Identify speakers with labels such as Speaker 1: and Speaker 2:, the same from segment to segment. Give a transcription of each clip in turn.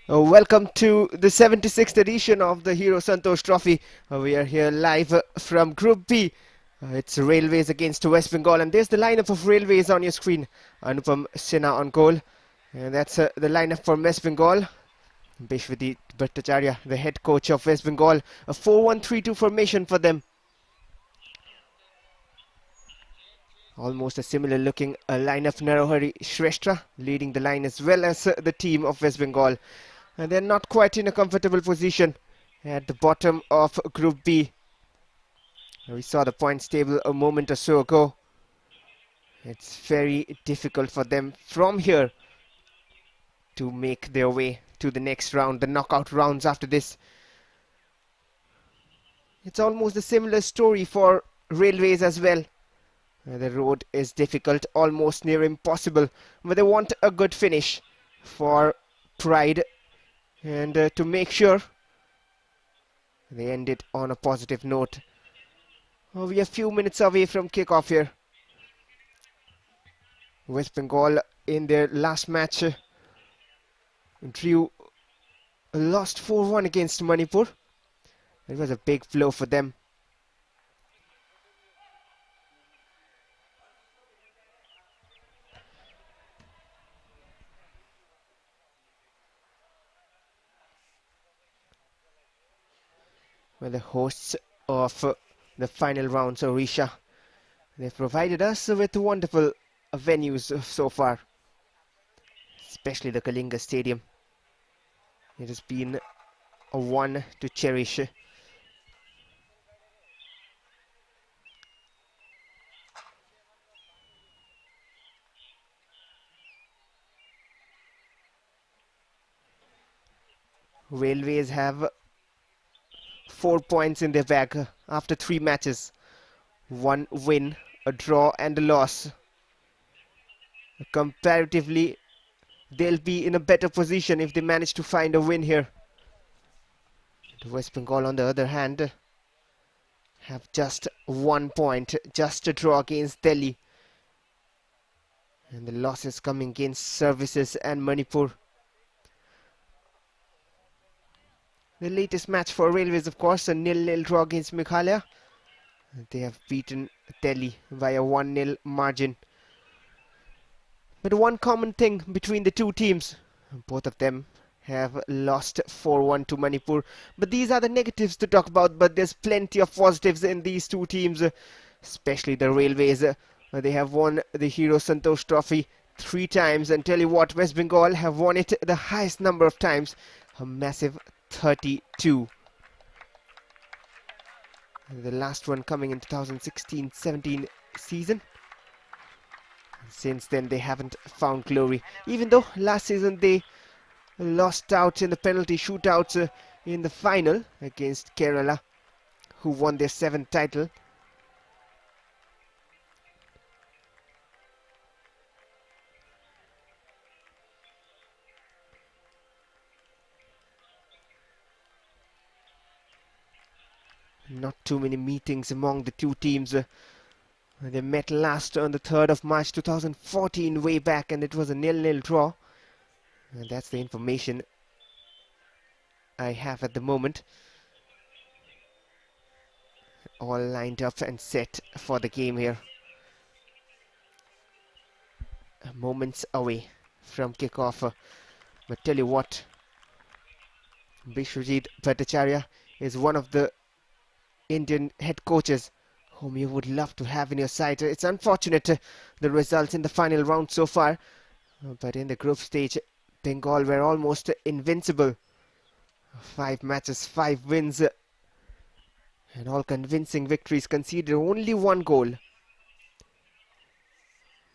Speaker 1: Welcome to the 76th edition of the Hero Santosh Trophy. We are here live from Group B. It's Railways against West Bengal, and there's the lineup of Railways on your screen. Anupam Sinha on goal, and that's the lineup for West Bengal. Bishwadit Bhattacharya, the head coach of West Bengal, a 4-1-3-2 formation for them. Almost a similar looking lineup. Narohari Shrestha leading the line as well as the team of West Bengal. And they're not quite in a comfortable position at the bottom of Group B. We saw the points table a moment or so ago. It's very difficult for them from here to make their way to the next round, the knockout rounds after this. It's almost a similar story for Railways as well. The road is difficult, almost near impossible, but they want a good finish for pride and to make sure they end it on a positive note. We are a few minutes away from kickoff here. West Bengal in their last match lost 4-1 against Manipur. It was a big blow for them. Well, the hosts of the final rounds, Orisha, they've provided us with wonderful venues so far, especially the Kalinga Stadium. It has been a one to cherish. Railways have 4 points in their bag after 3 matches. 1 win, a draw and a loss. Comparatively, they'll be in a better position if they manage to find a win here. The West Bengal, on the other hand, have just 1 point, just a draw against Delhi. And the losses coming against Services and Manipur. The latest match for Railways, of course, a 0-0 draw against Meghalaya. They have beaten Delhi by a 1-0 margin. But one common thing between the two teams, both of them have lost 4-1 to Manipur. But these are the negatives to talk about, but there's plenty of positives in these two teams, especially the Railways. They have won the Hero Santosh Trophy 3 times, and tell you what, West Bengal have won it the highest number of times, a massive 32. The last one coming in 2016-17 season. Since then they haven't found glory, even though last season they lost out in the penalty shootouts in the final against Kerala, who won their 7th title. Not too many meetings among the two teams. They met last on the 3rd of March 2014 way back, and it was a 0-0 draw. And that's the information I have at the moment. All lined up and set for the game here. Moments away from kickoff. But tell you what, Bishwadit Bhattacharya is one of the Indian head coaches whom you would love to have in your side. It's unfortunate the results in the final round so far, but in the group stage Bengal were almost invincible. 5 matches, 5 wins, and all convincing victories, conceded only 1 goal.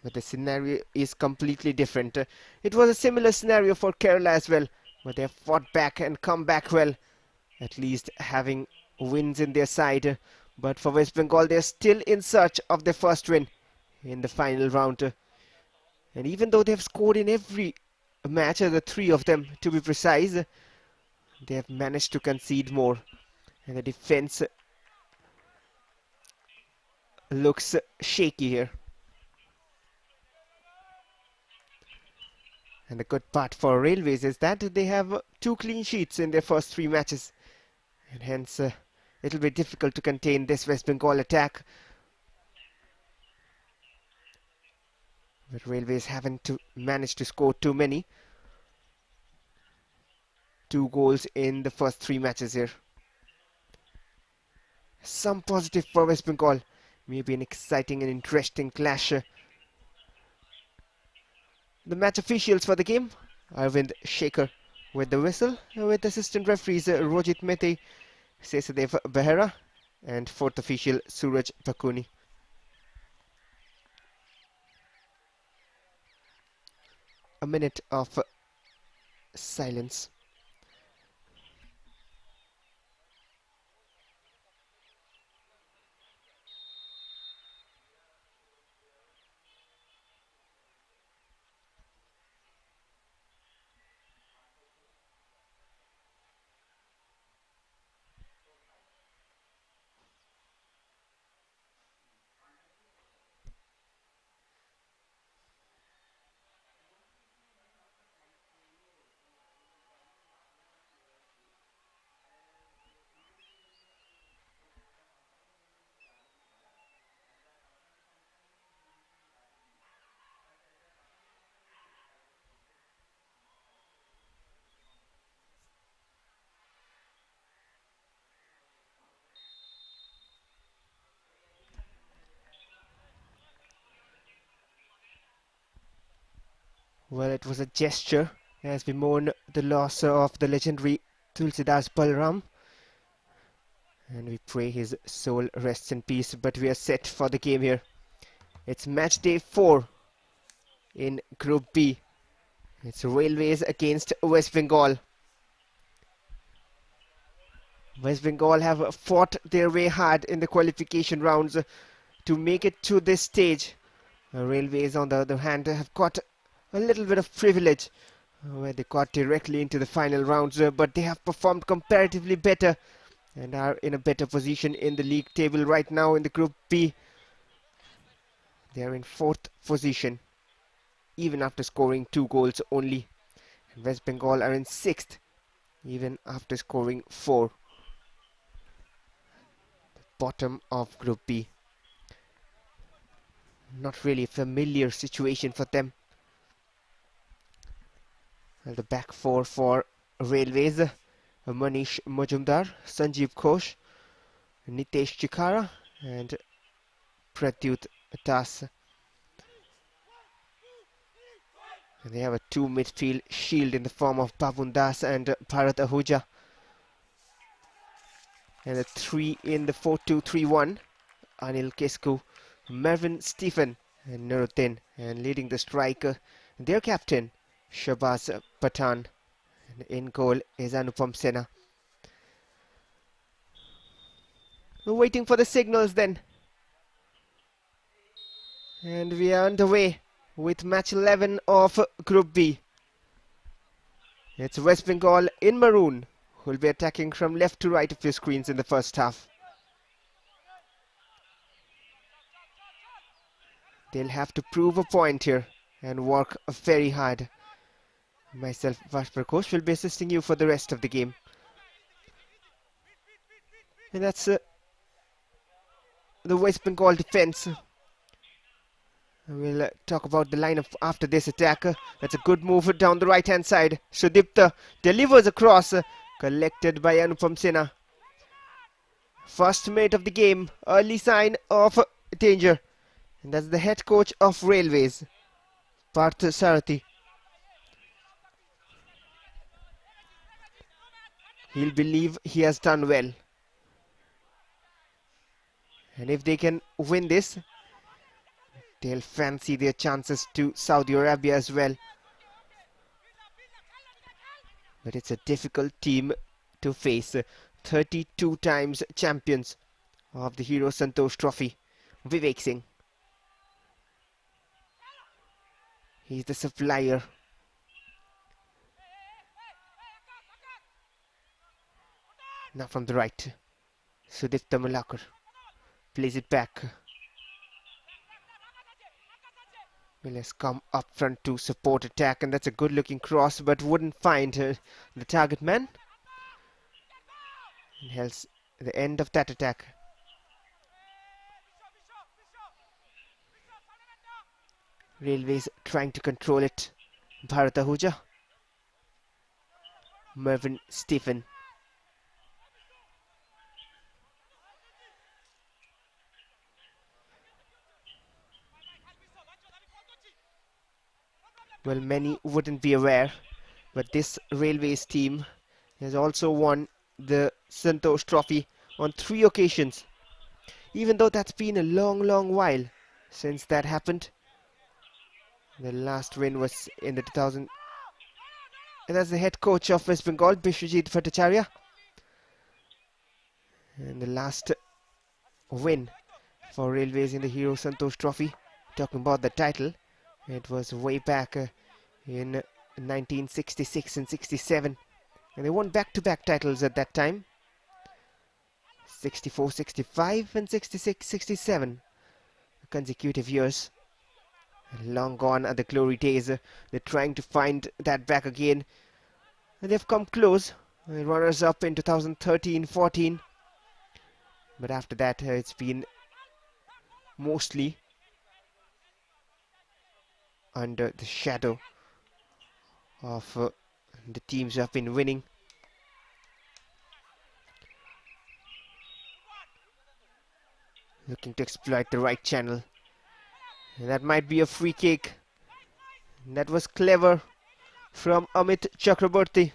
Speaker 1: But the scenario is completely different. It was a similar scenario for Kerala as well, but they have fought back and come back well, at least having wins in their side. But for West Bengal, they're still in search of their first win in the final round. And even though they've scored in every match, the 3 of them to be precise, they have managed to concede more. And the defense looks shaky here. And the good part for Railways is that they have 2 clean sheets in their first 3 matches. And hence, it'll be difficult to contain this West Bengal attack. But Railways haven't managed to score too many. 2 goals in the first 3 matches here. Some positive for West Bengal. Maybe an exciting and interesting clash. The match officials for the game: Arvind Shekhar with the whistle, with assistant referees Rojit Mehta, Sesadev Behera, and fourth official Suraj Pakuni. A minute of silence. Well, it was a gesture as we mourn the loss of the legendary Tulsidas Balram, and we pray his soul rests in peace. But we are set for the game here. It's match day 4 in Group B. It's Railways against West Bengal. West Bengal have fought their way hard in the qualification rounds to make it to this stage. Railways, on the other hand, have got a little bit of privilege where they got directly into the final rounds, but they have performed comparatively better and are in a better position in the league table right now in the Group B. They are in 4th position, even after scoring 2 goals only. And West Bengal are in 6th, even after scoring 4. Bottom of Group B. Not really a familiar situation for them. Well, the back 4 for Railways: Manish Majumdar, Sanjeev Ghosh, Nitesh Chikara, and Pratyut Das. And they have a 2 midfield shield in the form of Babun Das and Bharat Ahuja. And a 3 in the 4-2-3-1: Anil Kesku, Mervyn Stephen, and Nuruddin. And leading the striker, their captain, Shabazz Pathan. And in goal is Anupam Sena. We're waiting for the signals then. And we are underway with match 11 of Group B. It's West Bengal in maroon who will be attacking from left to right of your screens in the first half. They'll have to prove a point here and work very hard. Myself, Vashpar Ghosh, will be assisting you for the rest of the game. And that's the West Bengal defense. We'll talk about the lineup after this attack. That's a good move down the right hand side. Sudipta delivers a cross, collected by Anupam Sena. First mate of the game, early sign of danger. And that's the head coach of Railways, Parth Sarathi. He'll believe he has done well. And if they can win this, they'll fancy their chances to Saudi Arabia as well. But it's a difficult team to face. 32 times champions of the Hero Santosh Trophy. Vivek Singh. He's the supplier. Now from the right, Sudipta Malakar plays it back. Will has come up front to support attack, and that's a good looking cross, but wouldn't find the target man. And hence the end of that attack. Railways trying to control it. Bharat Ahuja. Mervyn Stephen. Well, many wouldn't be aware, but this Railways team has also won the Santosh Trophy on 3 occasions. Even though that's been a long while since that happened. The last win was in the 2000. And that's the head coach of West Bengal, Bishwajit Bhattacharya. And the last win for Railways in the Hero Santosh Trophy, talking about the title, it was way back in 1966 and 67. And they won back-to-back titles at that time. 64, 65 and 66, 67. Consecutive years. Long gone are the glory days. They're trying to find that back again. And they've come close. Runners up in 2013-14. But after that, it's been mostly under the shadow of the teams who have been winning. Looking to exploit the right channel. And that might be a free kick. And that was clever from Amit Chakraborty.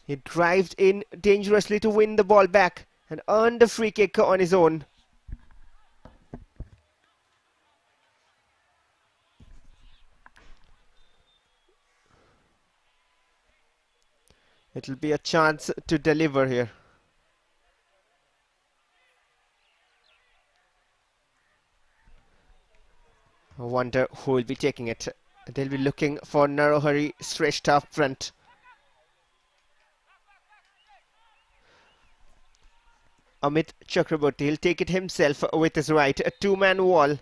Speaker 1: He drives in dangerously to win the ball back and earned the free kick on his own. It'll be a chance to deliver here. I wonder who will be taking it. They'll be looking for Narohari Shrestha up front. Amit Chakraborty, he'll take it himself with his right. A two-man wall.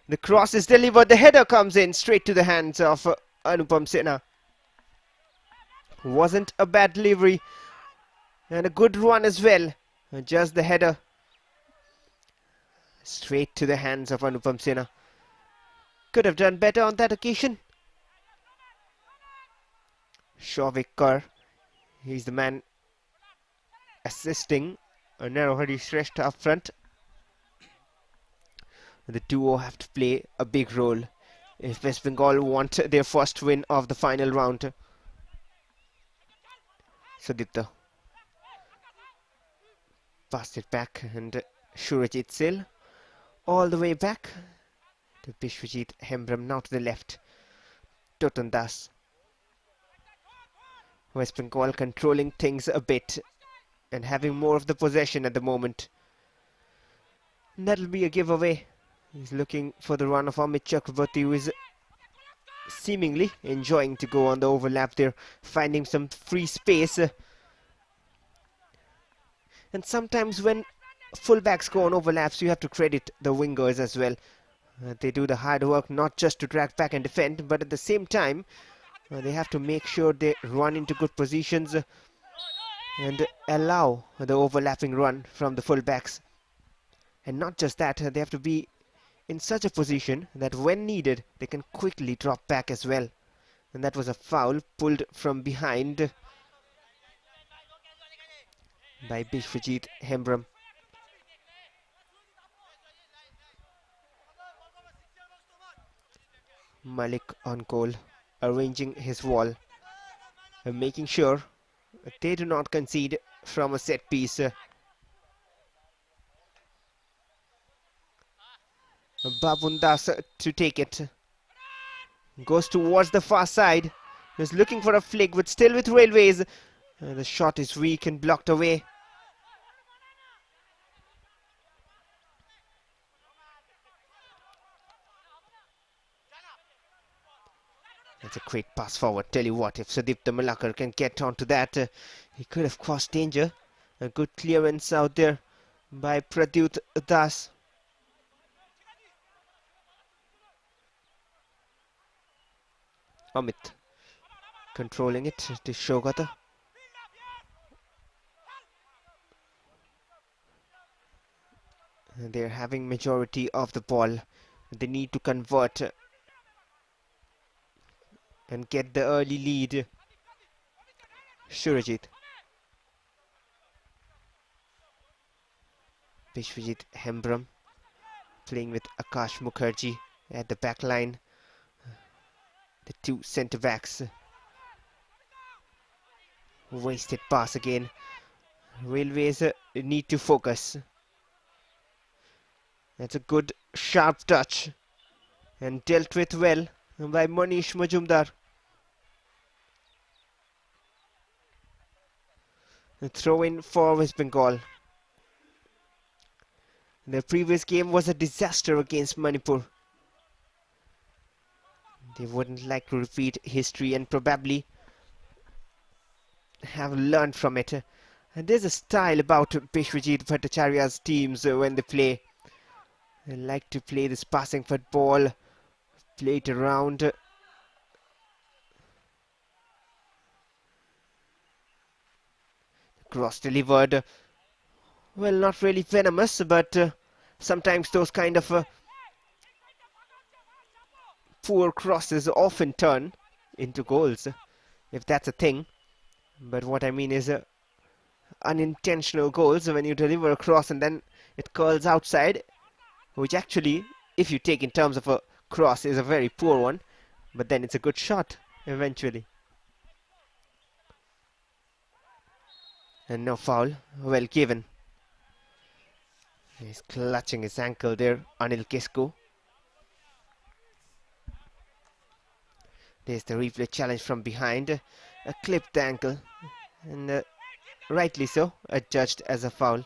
Speaker 1: The cross is delivered. The header comes in straight to the hands of Anupam Sinha. Wasn't a bad delivery. And a good run as well. Just the header. Straight to the hands of Anupam Sinha. Could have done better on that occasion. Shavik Kaur, he's the man assisting Narohari Shrestha up front. The duo have to play a big role if West Bengal want their first win of the final round. Sudipta passed it back, and Surajit Sil all the way back to Bishwajit Hembram, now to the left. Totan Das. West Bengal controlling things a bit and having more of the possession at the moment. And that'll be a giveaway. He's looking for the run of Amit Chakraborty, who is seemingly enjoying to go on the overlap there, finding some free space. And sometimes when fullbacks go on overlaps, you have to credit the wingers as well. They do the hard work not just to track back and defend, but at the same time they have to make sure they run into good positions and allow the overlapping run from the fullbacks. And not just that, they have to be in such a position that when needed they can quickly drop back as well. And that was a foul pulled from behind by Bishwajit Hembram. Malik on goal, arranging his wall and making sure they do not concede from a set piece. Babundas to take it. Goes towards the far side. He's looking for a flick, but still with Railways. The shot is weak and blocked away. That's a great pass forward. Tell you what, if Sudipta Malakar can get onto that, he could have caused danger. A good clearance out there by Pradyut Das. Amit controlling it to Shogata. They're having majority of the ball. They need to convert and get the early lead. Surajit. Vishwajit Hembram playing with Akash Mukherjee at the back line. The two centre backs. Wasted pass again. Railways need to focus. That's a good sharp touch and dealt with well by Manish Majumdar. A throw in for West Bengal. The previous game was a disaster against Manipur. They wouldn't like to repeat history and probably have learned from it. And there's a style about Bishwajit Bhattacharya's teams when they play. They like to play this passing football, play it around. Cross delivered. Well, not really venomous, but sometimes those kind of poor crosses often turn into goals, if that's a thing. But what I mean is unintentional goals when you deliver a cross and then it curls outside, which actually, if you take in terms of a cross, is a very poor one, but then it's a good shot eventually. And no foul, well given. He's clutching his ankle there, Anil Kisku. There's the replay challenge from behind, a clipped ankle, and rightly so, adjudged as a foul.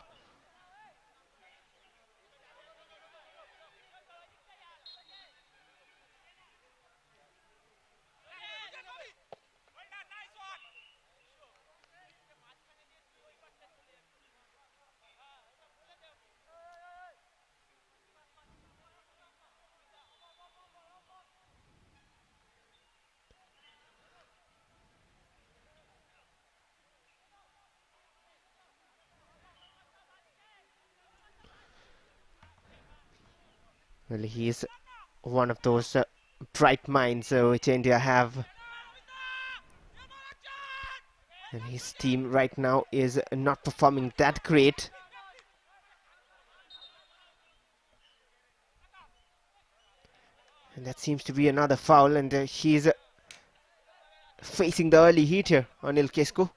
Speaker 1: Well, he is one of those bright minds which India have. And his team right now is not performing that great. And that seems to be another foul, and he's facing the early heat here on Ilkescu.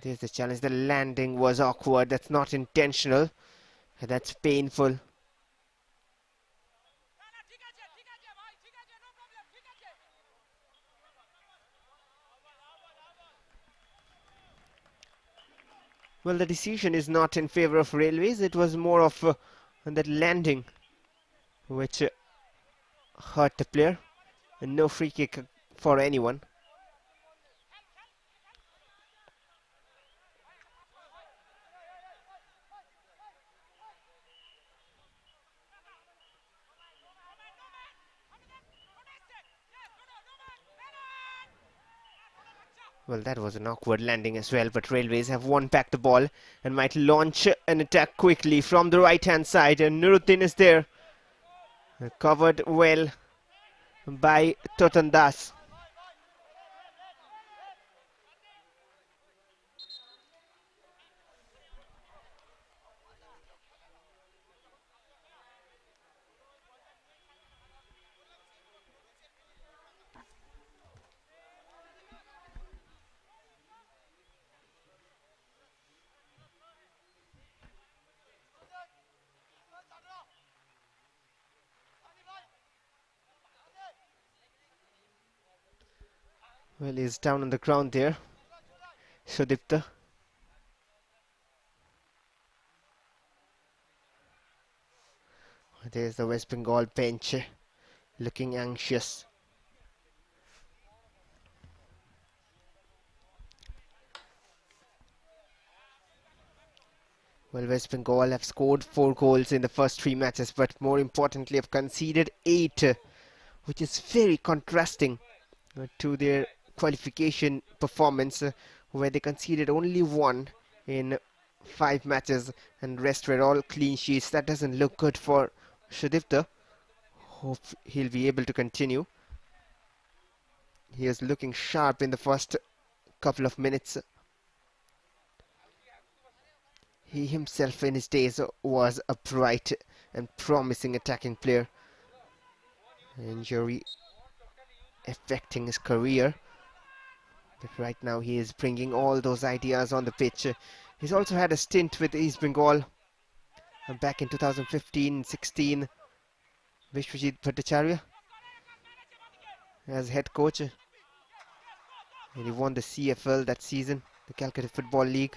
Speaker 1: There's the challenge. The landing was awkward. That's not intentional. That's painful. Well, the decision is not in favor of Railways. It was more of that landing which hurt the player. And no free kick for anyone. Well, that was an awkward landing as well, but Railways have won back the ball and might launch an attack quickly from the right-hand side. And Nuruddin is there, covered well by Totan Das. Well, he's down on the ground there, Sudipta. There's the West Bengal bench looking anxious. Well, West Bengal have scored 4 goals in the first 3 matches, but more importantly have conceded 8, which is very contrasting to their qualification performance, where they conceded only 1 in 5 matches and rest were all clean sheets. That doesn't look good for Shadipta. Hope he'll be able to continue. He is looking sharp in the first couple of minutes. He himself in his days was a bright and promising attacking player. Injury affecting his career, but right now he is bringing all those ideas on the pitch. He's also had a stint with East Bengal back in 2015-16. Vishwajit Bhattacharya as head coach, and he won the CFL that season, the Calcutta Football League.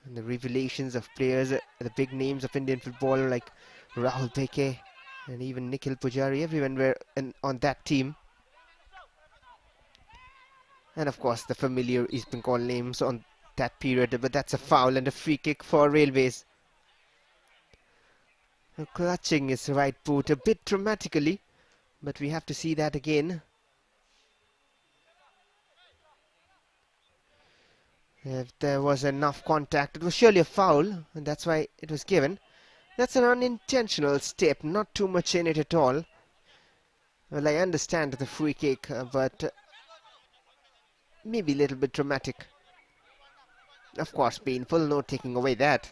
Speaker 1: And the revelations of players, the big names of Indian football like Rahul Beke and even Nikhil Pujari, everyone were on that team. And of course the familiar East Bengal names on that period, but that's a foul and a free kick for Railways. Clutching his right boot a bit dramatically, but we have to see that again. If there was enough contact, it was surely a foul, and that's why it was given. That's an unintentional step, not too much in it at all. Well, I understand the free kick, but maybe a little bit dramatic. Of course, painful, no taking away that.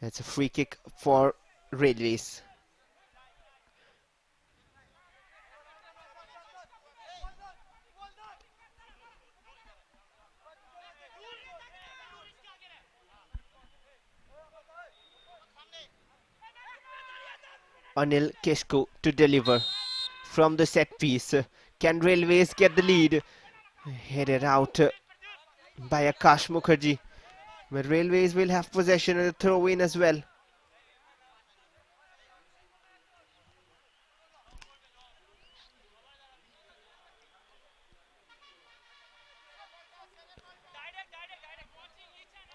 Speaker 1: It's a free kick for Railways. Anil Keshku to deliver from the set piece. Can Railways get the lead? Headed out by Akash Mukherjee. But Railways will have possession and a throw in as well.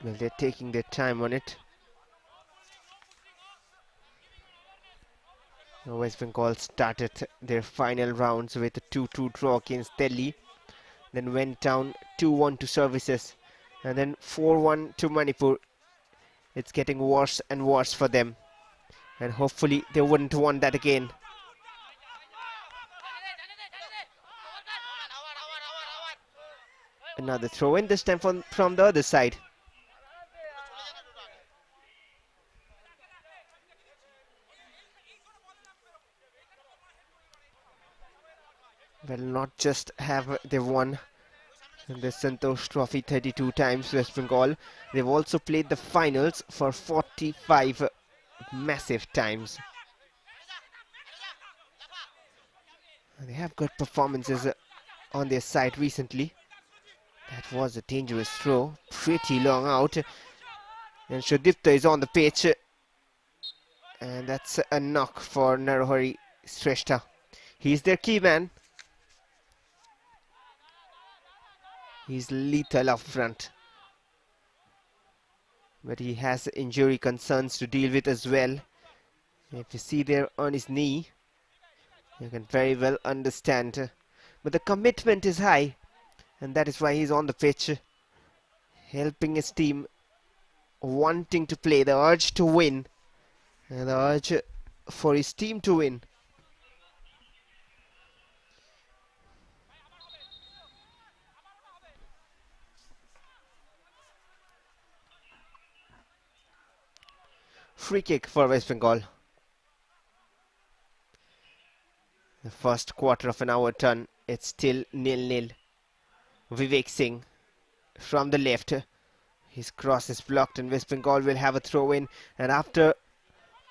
Speaker 1: Well, they're taking their time on it. West Bengal started their final rounds with a 2-2 draw against Delhi. Then went down 2-1 to Services. And then 4-1 to Manipur. It's getting worse and worse for them. And hopefully they wouldn't want that again. Another throw in, this time from the other side. Well, not just have they won the Santosh Trophy 32 times, West Bengal, they've also played the finals for 45 massive times. They have good performances on their side recently. That was a dangerous throw, pretty long out. And Shudipta is on the pitch. And that's a knock for Narahari Shrestha. He's their key man. He's lethal up front. But he has injury concerns to deal with as well. If you see there on his knee, you can very well understand. But the commitment is high. And that is why he's on the pitch. Helping his team. Wanting to play. The urge to win. And the urge for his team to win. Free kick for West Bengal. The first quarter of an hour done. It's still 0-0. Vivek Singh from the left. His cross is blocked and West Bengal will have a throw in. And after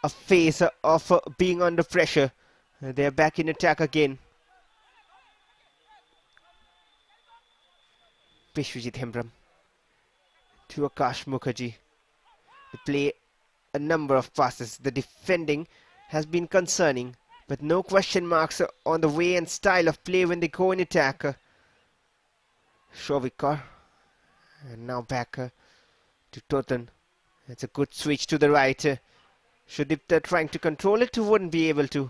Speaker 1: a phase of being under pressure, they're back in attack again. Vishwajit Hembram to Akash Mukherjee. They play a number of passes. The defending has been concerning, but no question marks on the way and style of play when they go in attack. Shovikar, And now back to Totan. It's a good switch to the right. Shudipta trying to control it, wouldn't be able to.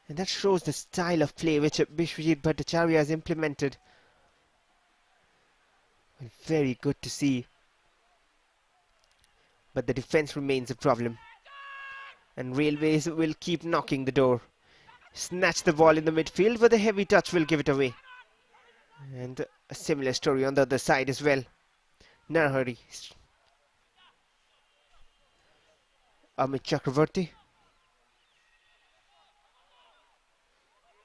Speaker 1: And that shows the style of play which Bishwajit Bhattacharya has implemented. Very good to see. But the defense remains a problem. And Railways will keep knocking the door. Snatch the ball in the midfield, but the heavy touch will give it away. And a similar story on the other side as well. Narahari. Amit Chakravarti.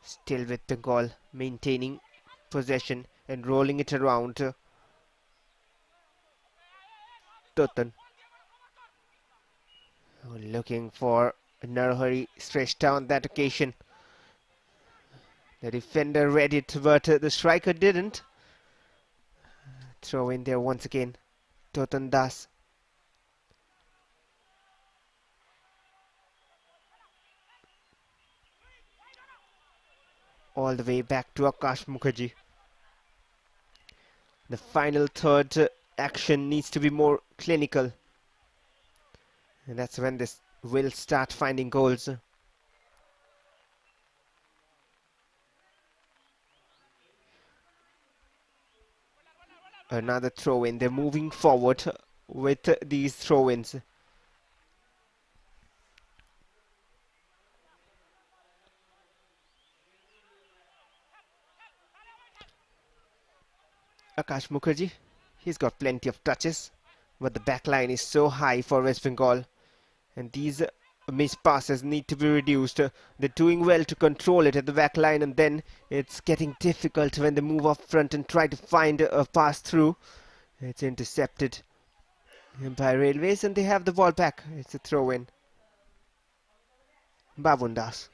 Speaker 1: Still with Bengal, maintaining possession and rolling it around. Totan. Looking for Narahari stretched down that occasion. The defender read it, but the striker didn't. Throw in there once again. Totan Das. All the way back to Akash Mukherjee. The final third action needs to be more clinical. And that's when this will start finding goals. Another throw-in. They're moving forward with these throw-ins. Akash Mukherjee, he's got plenty of touches, but the back line is so high for West Bengal, and these missed passes need to be reduced. They're doing well to control it at the back line, and then it's getting difficult when they move up front and try to find a pass through. It's intercepted by Railways, and they have the ball back. It's a throw-in. Babundas.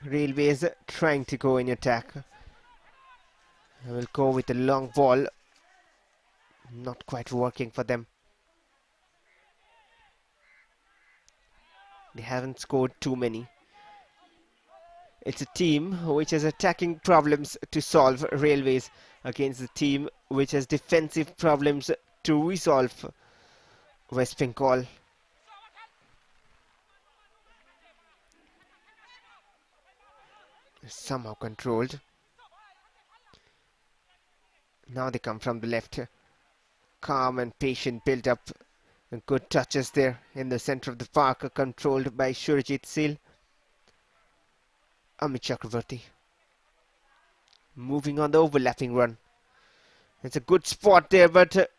Speaker 1: Railways trying to go in attack. I will go with a long ball. Not quite working for them. They haven't scored too many. It's a team which has attacking problems to solve, Railways, against a team which has defensive problems to resolve, West Bengal. Somehow controlled. Now they come from the left. Calm and patient build up. And good touches there in the center of the park, controlled by Surajit Sil. Amit Chakravarti. Moving on the overlapping run. It's a good spot there, but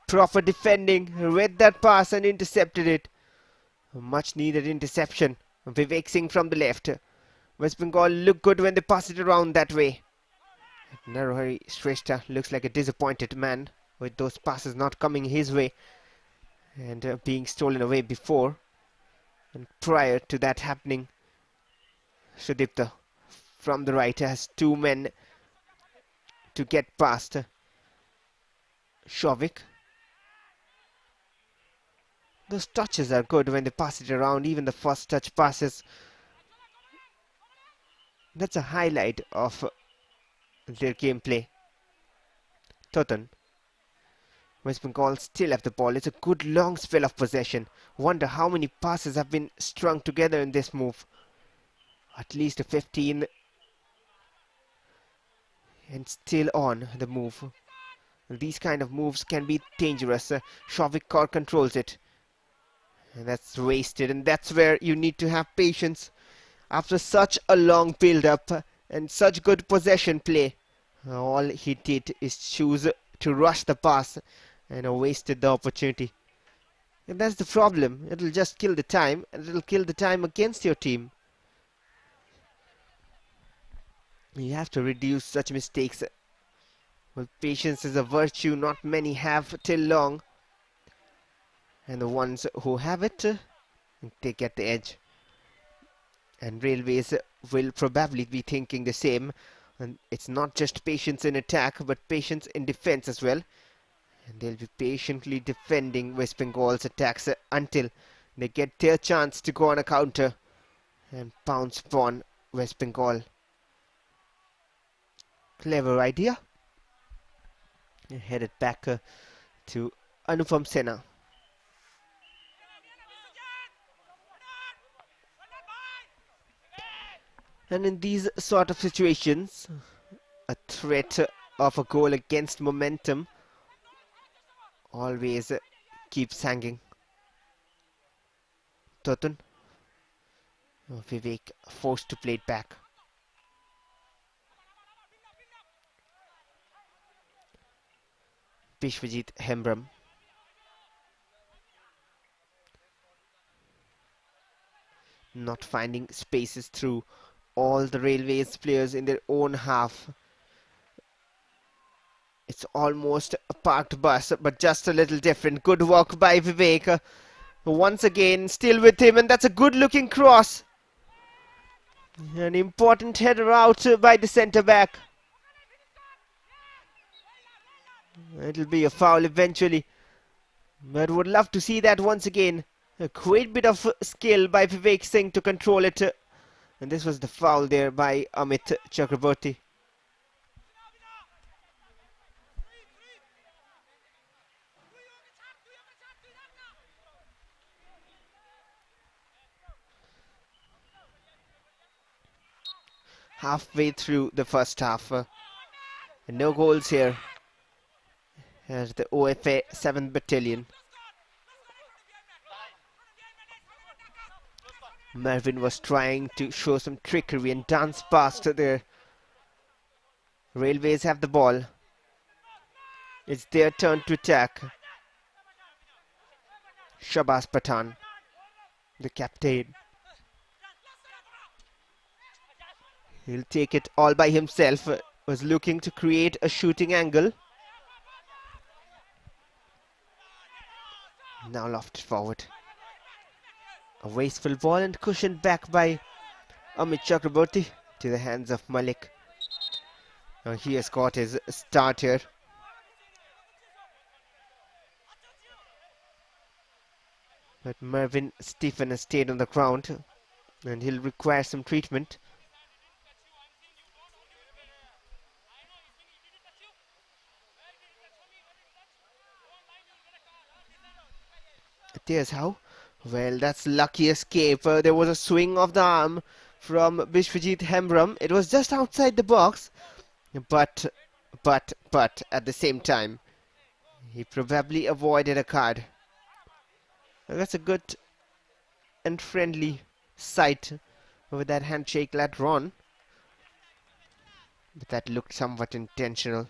Speaker 1: proper defending. Read that pass and intercepted it. A much needed interception. Vivek Singh from the left. West Bengal look good when they pass it around that way. Narahari Shrestha looks like a disappointed man with those passes not coming his way and being stolen away before. And prior to that happening, Sudipta from the right has two men to get past Shovik. Those touches are good when they pass it around, even the first touch passes. That's a highlight of their gameplay. Totan. West Bengal still have the ball. It's a good long spell of possession. Wonder how many passes have been strung together in this move. At least a 15. And still on the move. These kind of moves can be dangerous. Shavik Kaur controls it. And that's wasted. And that's where you need to have patience. After such a long build-up and such good possession play, all he did is choose to rush the pass and wasted the opportunity. And that's the problem. It'll just kill the time, and it'll kill the time against your team. You have to reduce such mistakes. Well, patience is a virtue not many have till long. And the ones who have it, they get the edge. And Railways will probably be thinking the same. And it's not just patience in attack, but patience in defense as well. And they'll be patiently defending West Bengal's attacks until they get their chance to go on a counter and pounce upon West Bengal. Clever idea. Headed back to Anupam Sena. And in these sort of situations, a threat of a goal against momentum always keeps hanging. Totan. Vivek forced to play it back. Bishwajit Hembram. Not finding spaces through all the Railways players in their own half. It's almost a parked bus, but just a little different. Good work by Vivek. Once again, still with him, and that's a good looking cross. An important header out by the centre back. It'll be a foul eventually, but would love to see that once again. A great bit of skill by Vivek Singh to control it. And this was the foul there by Amit Chakraborty. Halfway through the first half. No goals here as the OFA 7th Battalion. Mervyn was trying to show some trickery and dance past there. Railways have the ball. It's their turn to attack. Shabazz Pathan, the captain. He'll take it all by himself. Was looking to create a shooting angle. Now lofted forward. A wasteful ball and cushioned back by Amit Chakraborty to the hands of Malik. Now he has got his start here. But Mervyn Stephen has stayed on the ground and he'll require some treatment. There's how. Well, that's lucky escape. There was a swing of the arm from Bishwajit Hembram. It was just outside the box. But at the same time, he probably avoided a card. That's a good and friendly sight with that handshake later on. But that looked somewhat intentional.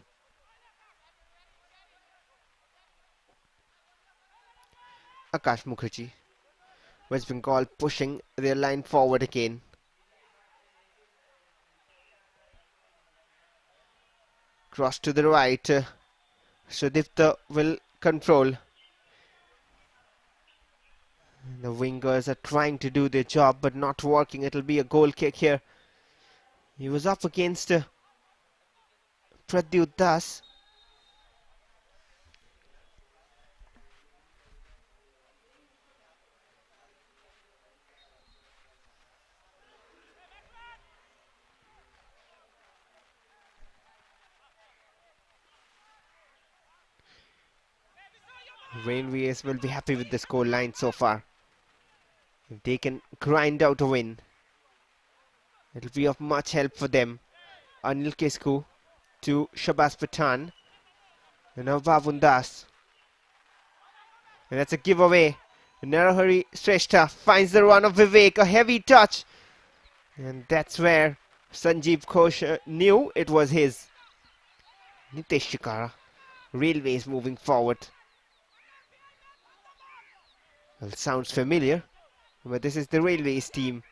Speaker 1: Akash Mukherjee. West Bengal pushing their line forward again. Cross to the right. Sudipta will control. The wingers are trying to do their job but not working. It'll be a goal kick here. He was up against Pradyut Das. Railways will be happy with the score line so far. If they can grind out a win, it'll be of much help for them. Anil Kesku to Shabazz Pathan. And now Bhavun Das. And that's a giveaway. Narahari Shrestha finds the run of Vivek. A heavy touch. And that's where Sanjeev Ghosh knew it was his. Nitesh Shikara. Railways moving forward. Well, sounds familiar, but this is the Railways team.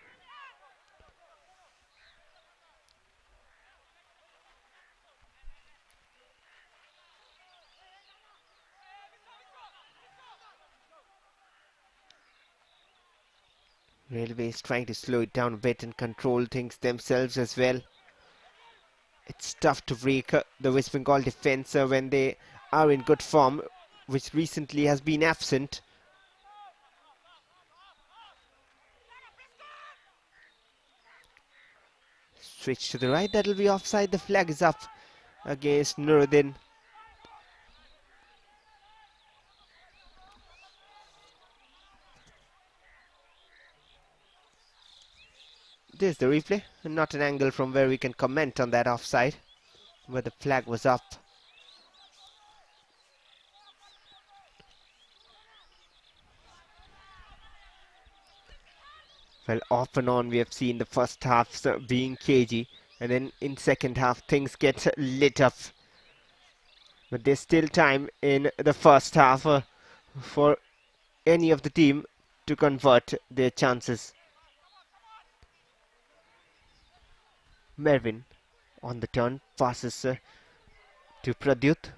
Speaker 1: Railways trying to slow it down a bit and control things themselves as well. It's tough to break the West Bengal defence when they are in good form, which recently has been absent. Switch to the right, that'll be offside. The flag is up. against Nuruddin. There's the replay. Not an angle from where we can comment on that offside, but the flag was up. Well, off and on we have seen the first half being cagey, and then in second half things get lit up. But there's still time in the first half for any of the team to convert their chances. Mervin on the turn, passes to Pradyut.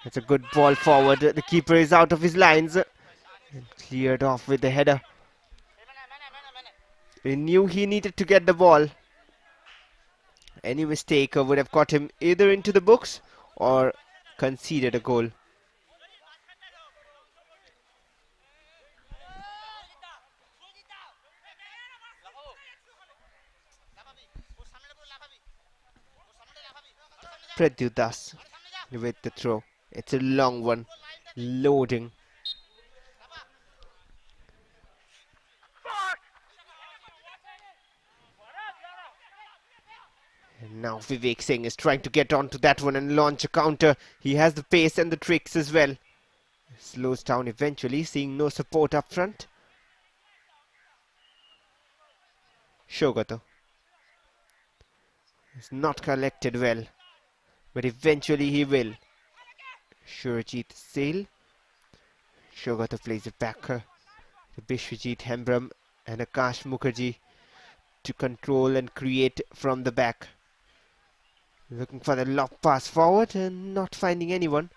Speaker 1: It's a good ball forward. The keeper is out of his lines and cleared off with the header. He knew he needed to get the ball. Any mistake would have got him either into the books or conceded a goal. Pradyut with the throw. It's a long one, loading. And now Vivek Singh is trying to get onto that one and launch a counter. He has the pace and the tricks as well. Slows down eventually, seeing no support up front. Shogato is not collected well, but eventually he will. Surajit Sale. Shogato plays it back to Bishwajit Hembram and Akash Mukherjee to control and create from the back. Looking for the lob pass forward and not finding anyone.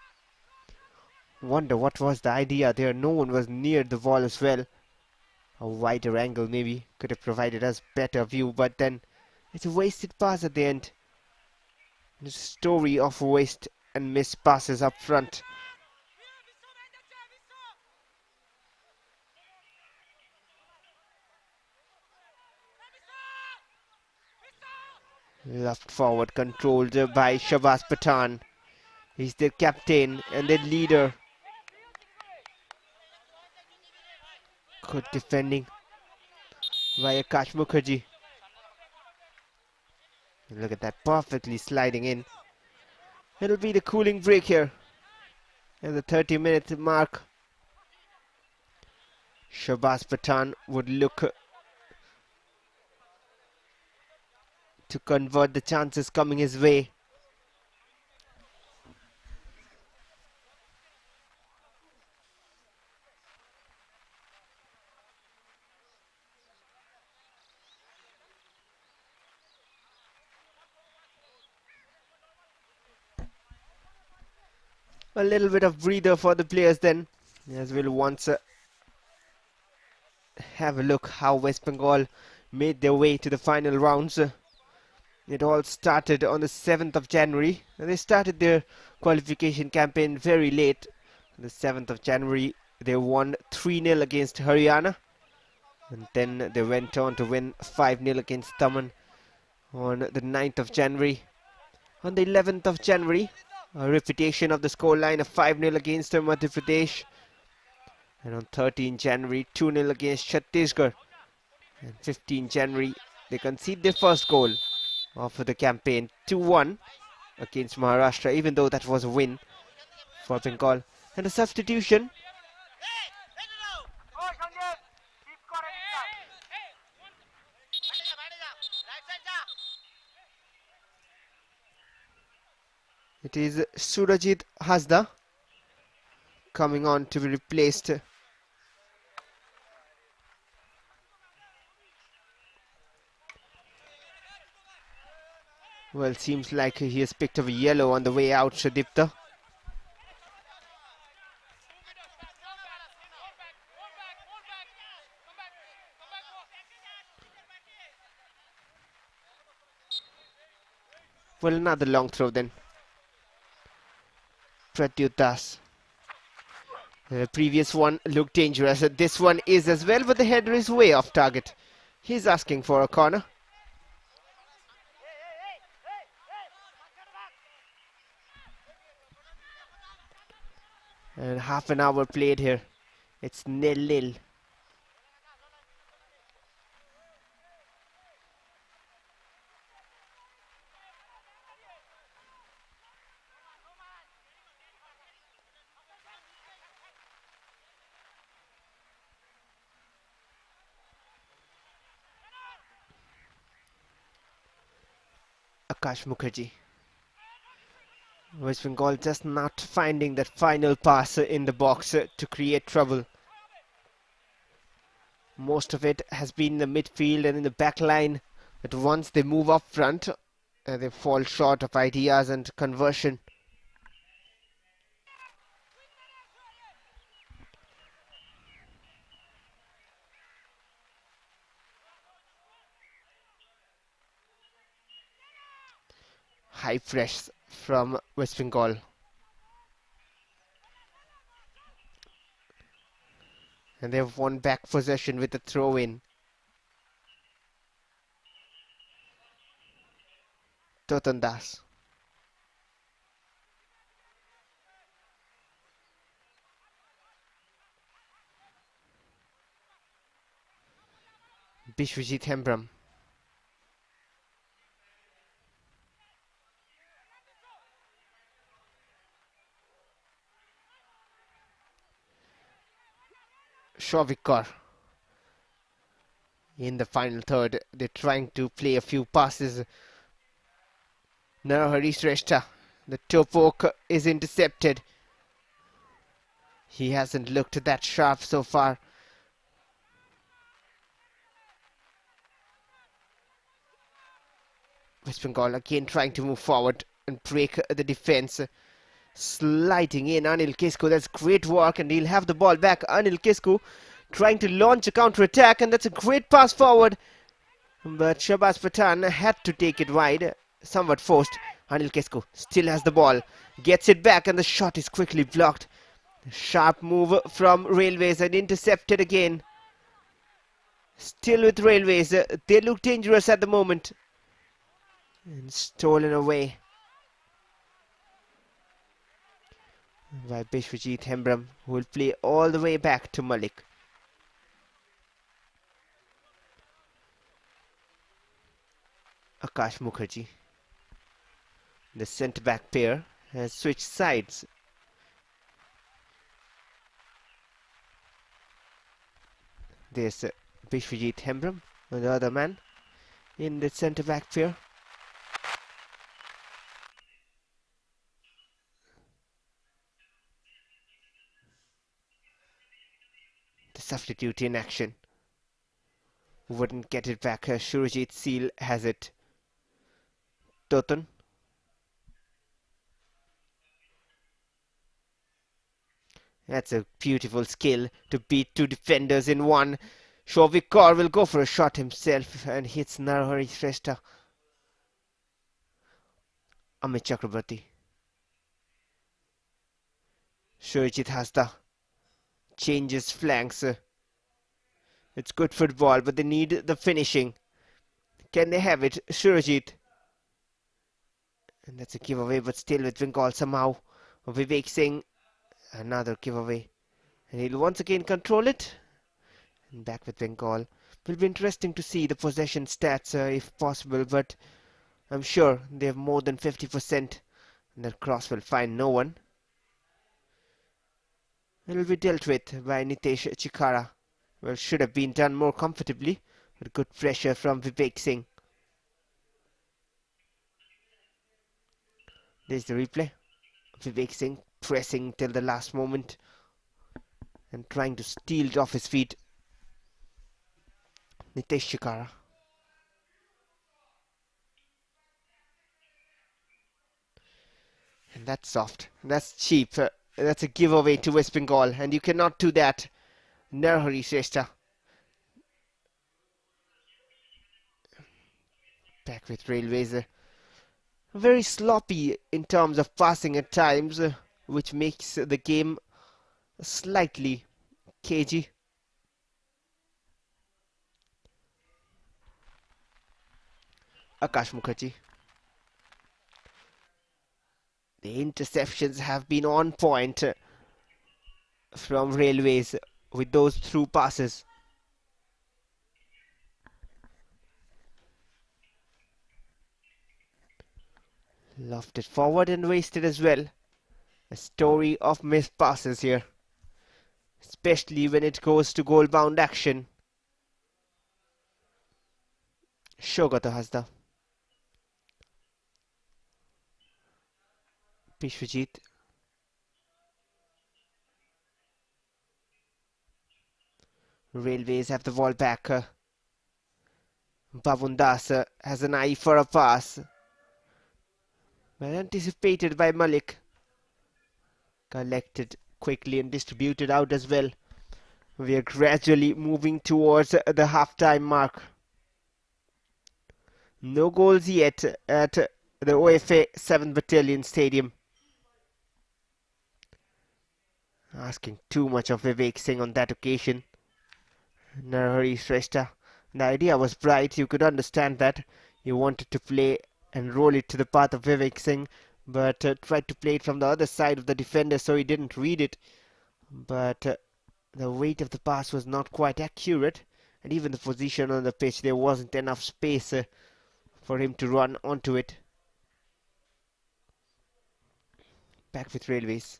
Speaker 1: Wonder what was the idea there. No one was near the ball as well. A wider angle maybe could have provided us better view, but then it's a wasted pass at the end. The story of waste and missed passes up front. Left forward controlled by Shabazz Pathan. He's their captain and their leader. Good defending by Akash Mukherjee. Look at that, perfectly sliding in. It'll be the cooling break here at the 30-minute mark. Shabazz Pathan would look to convert the chances coming his way. A little bit of breather for the players then, as we'll once have a look how West Bengal made their way to the final rounds. It all started on the 7th of January. They started their qualification campaign very late. On the 7th of January, they won 3-0 against Haryana. And then they went on to win 5-0 against Daman on the 9th of January. On the 11th of January, a repetition of the scoreline of 5-0 against Madhya Pradesh. And on 13 January, 2-0 against Chhattisgarh. And 15 January, they concede their first goal of the campaign, 2-1 against Maharashtra, even though that was a win for Bengal. And a substitution. It is Surajit Hasda coming on to be replaced. Well, seems like he has picked up a yellow on the way out, Shadipta. Well, another long throw then. Pradyut. The previous one looked dangerous. This one is as well, but the header is way off target. He's asking for a corner. And half an hour played here. It's 0-0. Akash Mukherjee. West Bengal just not finding that final pass in the box to create trouble. Most of it has been in the midfield and in the back line. But once they move up front, they fall short of ideas and conversion. High press from West Bengal. And they have won back possession with a throw-in. Totan Das. Bishwajit Hembram. Shovikar. In the final third, they're trying to play a few passes. Narahari Shrestha. The toe poke is intercepted. He hasn't looked that sharp so far. West Bengal again trying to move forward and break the defense. Sliding in Anil Kisku. That's great work, and he'll have the ball back. Anil Kisku trying to launch a counter attack, and that's a great pass forward. But Shabazz Pathan had to take it wide, somewhat forced. Anil Kisku still has the ball, gets it back, and the shot is quickly blocked. Sharp move from Railways and intercepted again. Still with Railways, they look dangerous at the moment. And stolen away by Bishwajit Hembram, who will play all the way back to Malik. Akash Mukherjee. The centre-back pair has switched sides. There's Bishwajit Hembram, the other man, in the centre-back pair. The substitute in action. Wouldn't get it back. Surajit Seal has it. Totan. That's a beautiful skill to beat two defenders in one. Shovikar will go for a shot himself and hits Narahari Shrestha. Amit Chakrabarti. Surajit Hasda changes flanks. It's good football, but they need the finishing. Can they have it? Surajit. And that's a giveaway, but still with Bengal somehow. Vivek Singh, another giveaway. And he'll once again control it. And back with Bengal. Will be interesting to see the possession stats if possible, but I'm sure they have more than 50%. And that cross will find no one. It will be dealt with by Nitesh Chikara. Well, should have been done more comfortably, with good pressure from Vivek Singh. There's the replay. Vivek Singh pressing till the last moment and trying to steal it off his feet. Nitesh Chikara. And that's soft. That's cheap. That's a giveaway to West Bengal, and you cannot do that. Narahari Shrestha. Back with Railways. Very sloppy in terms of passing at times, which makes the game slightly cagey. Akash Mukherjee. The interceptions have been on point. from Railways with those through passes. Lofted forward and wasted as well. A story of missed passes here, especially when it goes to goal-bound action. Shogato Hasda. Bishwajit. Railways have the ball back. Bavundas has an eye for a pass. Well anticipated by Malik. Collected quickly and distributed out as well. We are gradually moving towards the half-time mark. No goals yet at the OFA 7th Battalion Stadium. Asking too much of Vivek Singh on that occasion. Narahari Shrestha. The idea was bright, you could understand that. You wanted to play and roll it to the path of Vivek Singh, but tried to play it from the other side of the defender so he didn't read it. But the weight of the pass was not quite accurate, and even the position on the pitch, there wasn't enough space for him to run onto it. Back with Railways.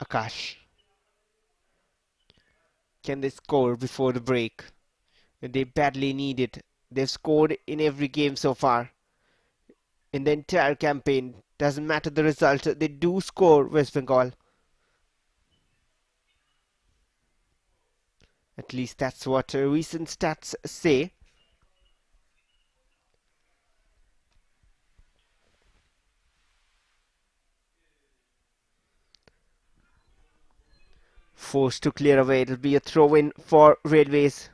Speaker 1: Akash. Can they score before the break? They badly need it. They've scored in every game so far. In the entire campaign, doesn't matter the result, they do score, West Bengal. At least that's what recent stats say. Forced to clear away. It'll be a throw-in for Railways.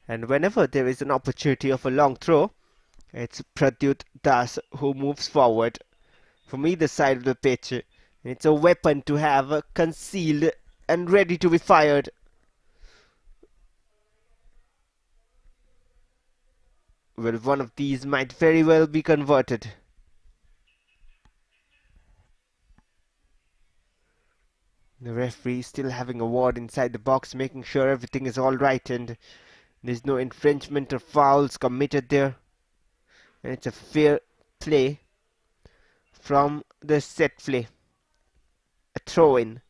Speaker 1: And whenever there is an opportunity of a long throw, it's Pradyut Das who moves forward from either side of the pitch. And it's a weapon to have concealed and ready to be fired. Well, one of these might very well be converted. The referee is still having a ward inside the box, making sure everything is alright and there's no infringement or fouls committed there. And it's a fair play from the set play. A throw-in.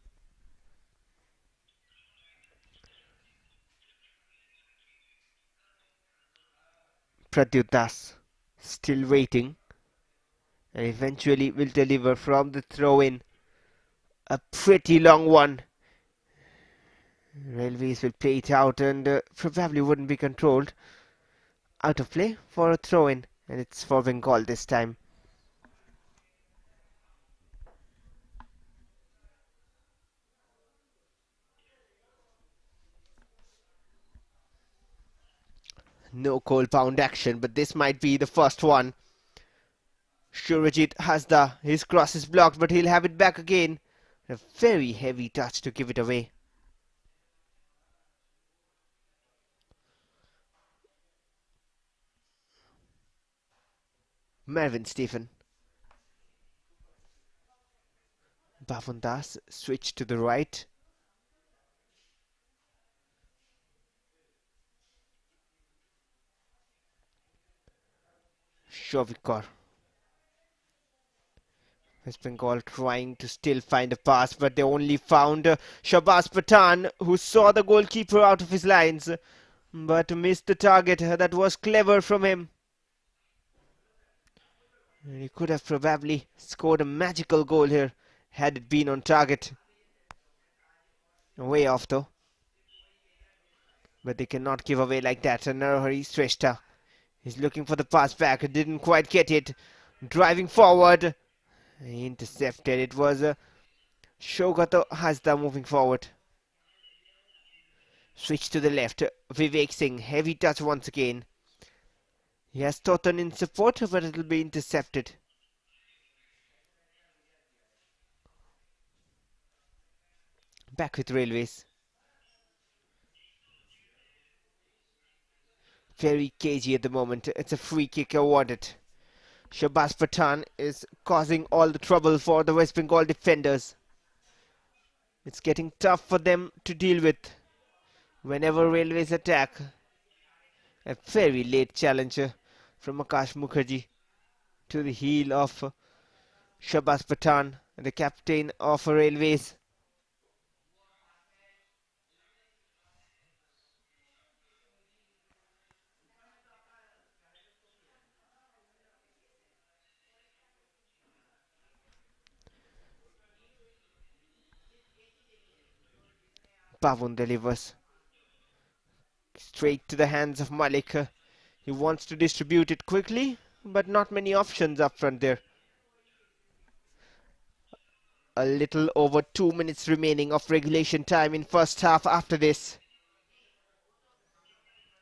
Speaker 1: Pradyut Das still waiting, and eventually will deliver from the throw-in. A pretty long one. Railways will play it out and probably wouldn't be controlled. Out of play for a throw-in, and it's for Bengal this time. No goal-bound action, but this might be the first one. Surajit Hasda, his cross is blocked, but he'll have it back again. A very heavy touch to give it away. Marvin Stephen. Bhavandas switch to the right. Shovikar. West Bengal trying to still find a pass, but they only found Shabazz Pathan, who saw the goalkeeper out of his lines, but missed the target. That was clever from him. He could have probably scored a magical goal here had it been on target. Way off though. But they cannot give away like that. And Narahari Shrestha is looking for the pass back. Didn't quite get it. Driving forward. He intercepted. It was Shogato Hasda moving forward. Switch to the left. Vivek Singh. Heavy touch once again. He has Totten in support, but it'll be intercepted. Back with Railways. Very cagey at the moment. It's a free kick awarded. Shabazz Pathan is causing all the trouble for the West Bengal defenders. It's getting tough for them to deal with whenever Railways attack. A very late challenger from Akash Mukherjee to the heel of Shabazz Pathan, the captain of Railways. Pavon delivers straight to the hands of Malik. He wants to distribute it quickly, but not many options up front there. A little over 2 minutes remaining of regulation time in first half after this.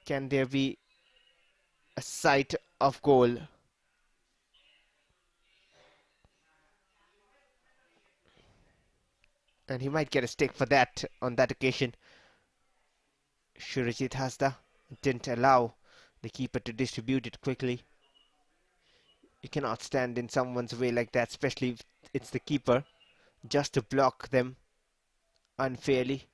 Speaker 1: Can there be a sight of goal? And he might get a stick for that on that occasion. Surajit Hasda didn't allow the keeper to distribute it quickly. You cannot stand in someone's way like that, especially if it's the keeper, just to block them unfairly.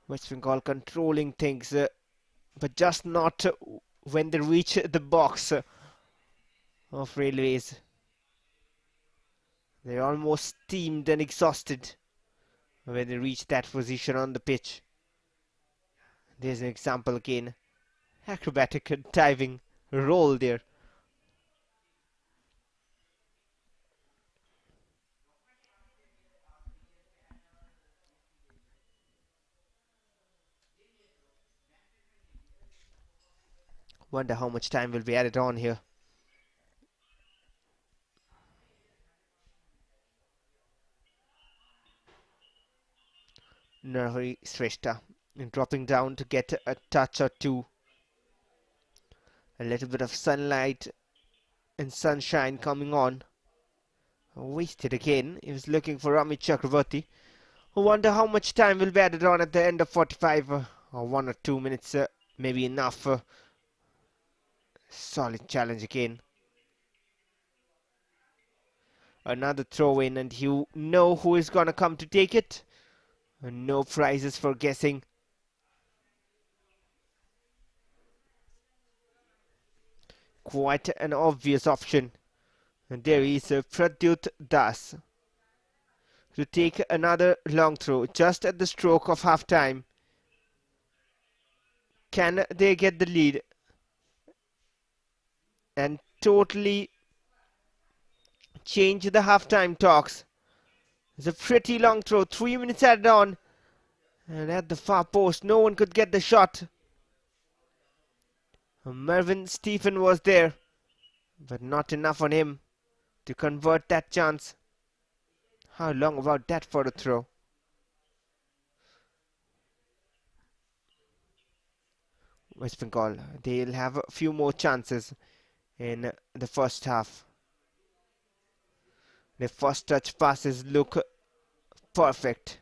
Speaker 1: West Bengal controlling things, but just not when they reach the box of Railways. They're almost steamed and exhausted when they reach that position on the pitch. There's an example again. Acrobatic diving roll there. Wonder how much time will be added on here. Narhari Shrestha dropping down to get a touch or two. A little bit of sunlight and sunshine coming on. Wasted again. He was looking for Amit Chakravarti. I wonder how much time will be added on at the end of 45 or 1 or 2 minutes. Maybe enough. Solid challenge again. Another throw in, and you know who is gonna come to take it. No prizes for guessing. Quite an obvious option. And there is Pradyut Das to take another long throw just at the stroke of half time. Can they get the lead and totally change the halftime talks? It's a pretty long throw, 3 minutes added on, and at the far post no one could get the shot. Mervyn Stephen was there, but not enough on him to convert that chance. How long about that for a throw? West Bengal, they'll have a few more chances in the first half. The first touch passes look perfect.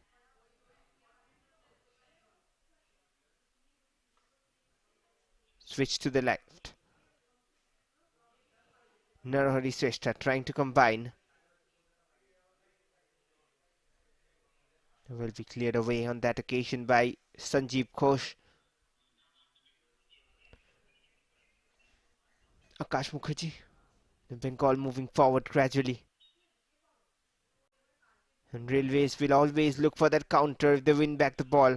Speaker 1: Switch to the left. Narahari Shrestha trying to combine. Will be cleared away on that occasion by Sanjeev Ghosh. Akash Mukherjee. The Bengal moving forward gradually. And Railways will always look for that counter if they win back the ball.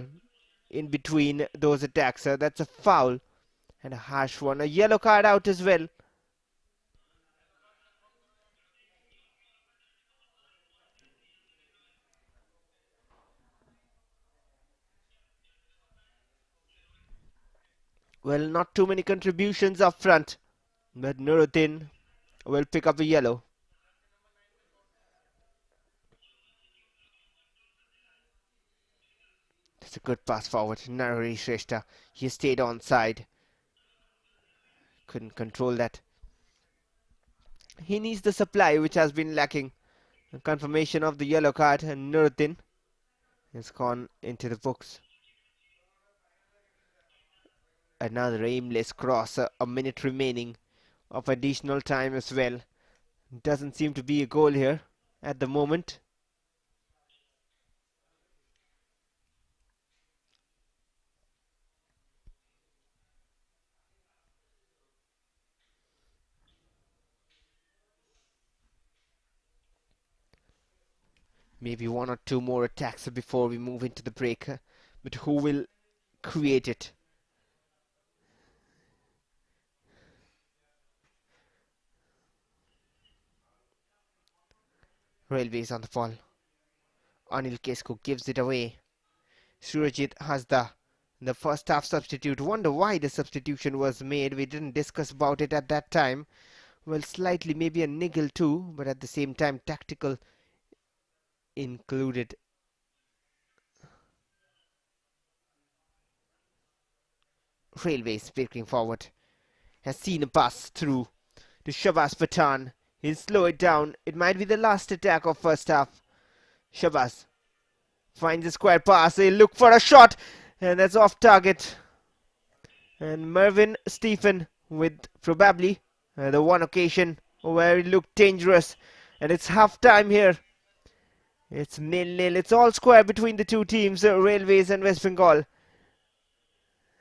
Speaker 1: In between those attacks, that's a foul. And a harsh one. A yellow card out as well. Well, not too many contributions up front. But Nuruddin will pick up a yellow. That's a good pass forward. Narahari Shrestha. He stayed on side. couldn't control that. He needs the supply which has been lacking. A confirmation of the yellow card, and Nuruddin has gone into the books. Another aimless cross, a minute remaining of additional time as well. Doesn't seem to be a goal here at the moment. Maybe one or two more attacks before we move into the break. But who will create it? Railways on the ball. Anil Kesko gives it away. Surajit Hasda, the first half substitute. Wonder why the substitution was made. We didn't discuss about it at that time. Well, slightly maybe a niggle too, but at the same time tactical included. Railways breaking forward. Has seen a pass through to Shabazz Pathan. He'll slow it down. It might be the last attack of first half. Shabazz finds a square pass. He'll look for a shot, and that's off target. And Mervyn Stephen with probably the one occasion where it looked dangerous. And it's half time here. It's 0-0. It's all square between the two teams, Railways and West Bengal.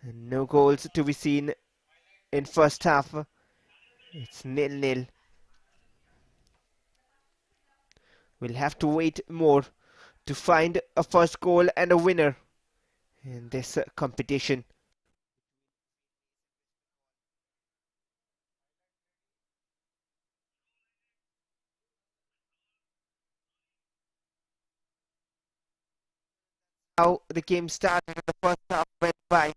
Speaker 1: And no goals to be seen in first half. It's 0-0. We'll have to wait more to find a first goal and a winner in this competition. How the game started and the first half went by.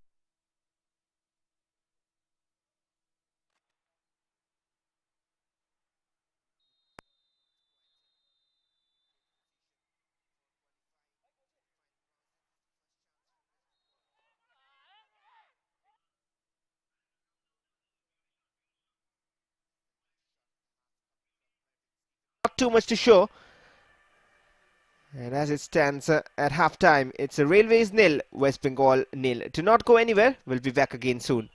Speaker 1: Not too much to show. And as it stands at half time, it's a Railways nil, West Bengal nil. To not go anywhere, we'll be back again soon.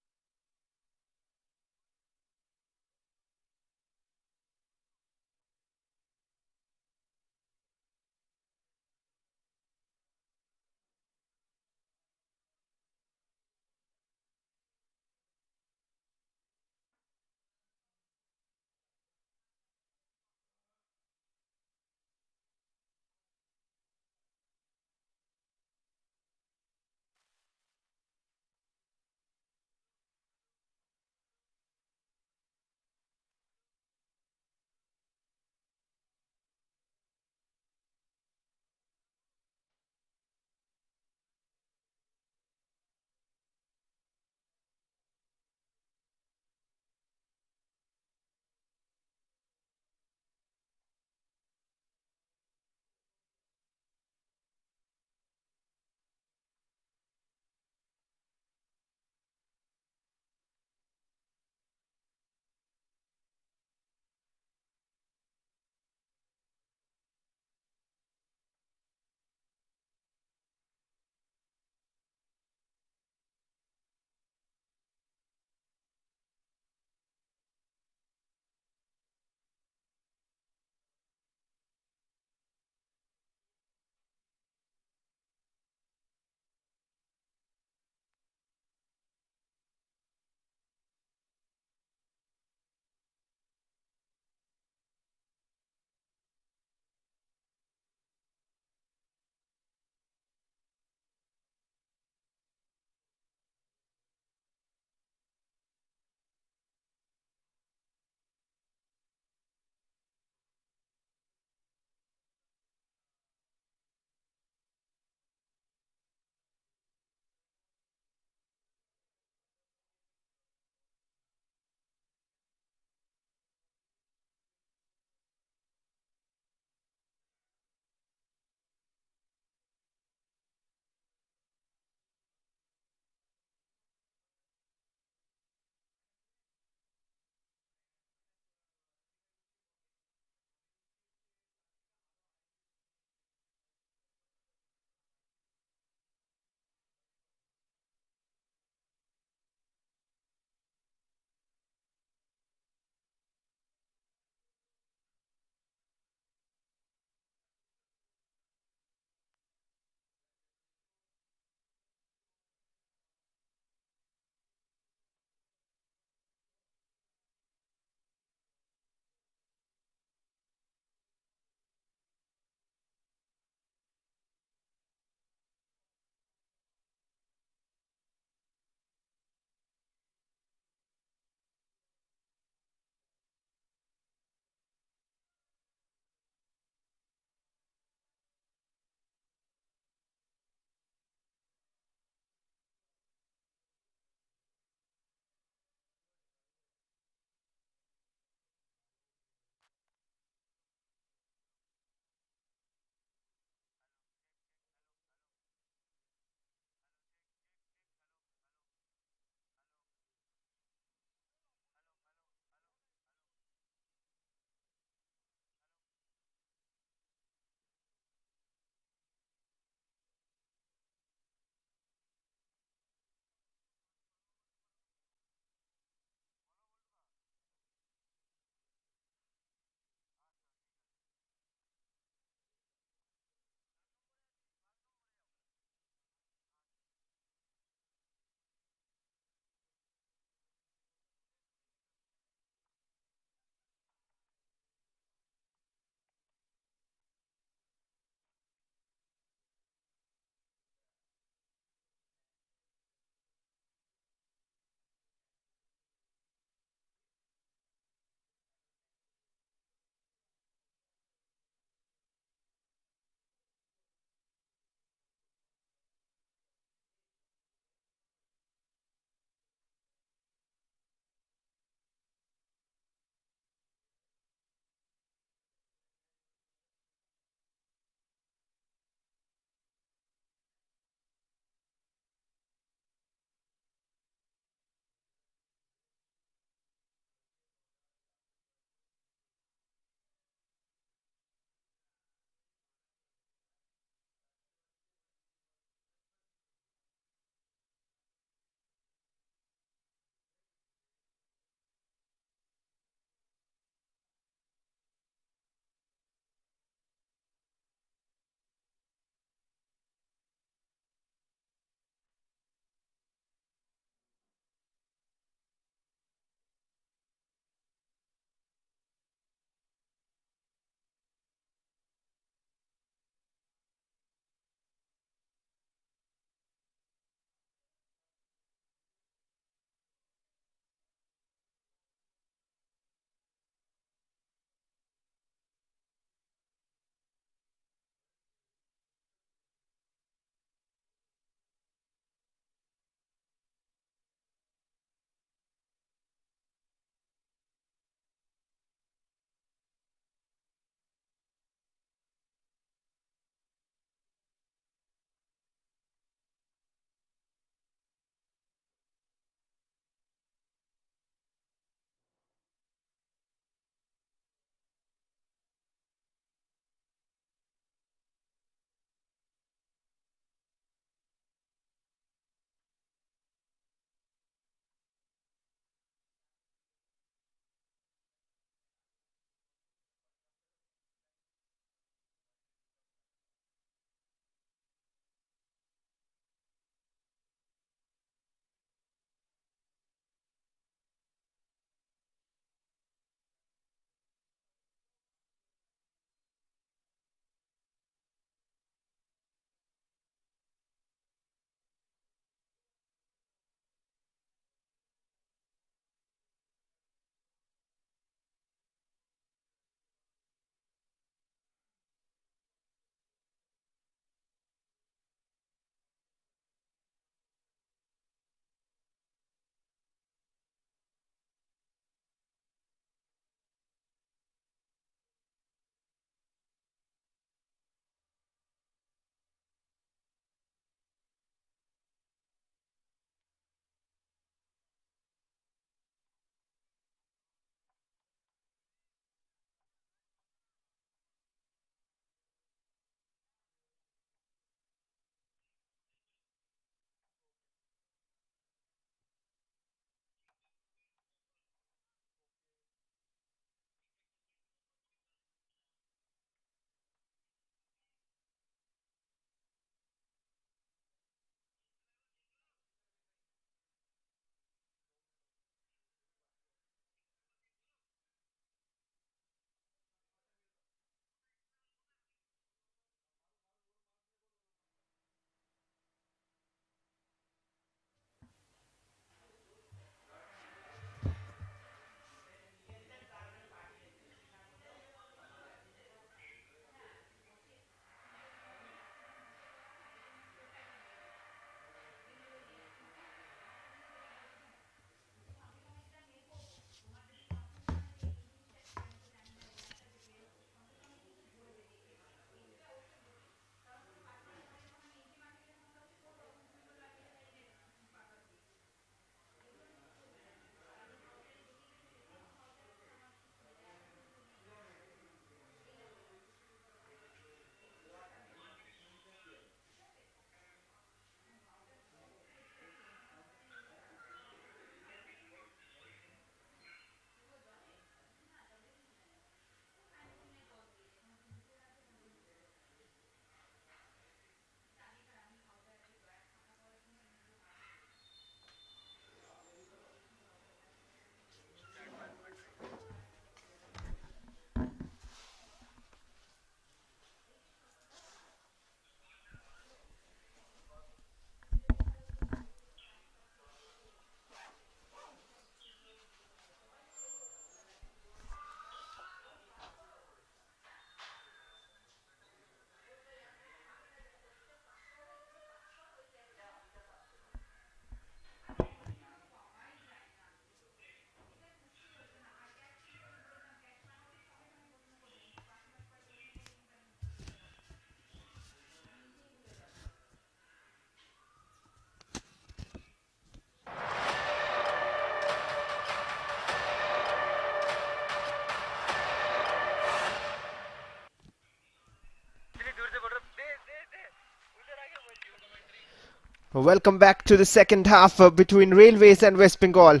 Speaker 1: Welcome back to the second half between Railways and West Bengal.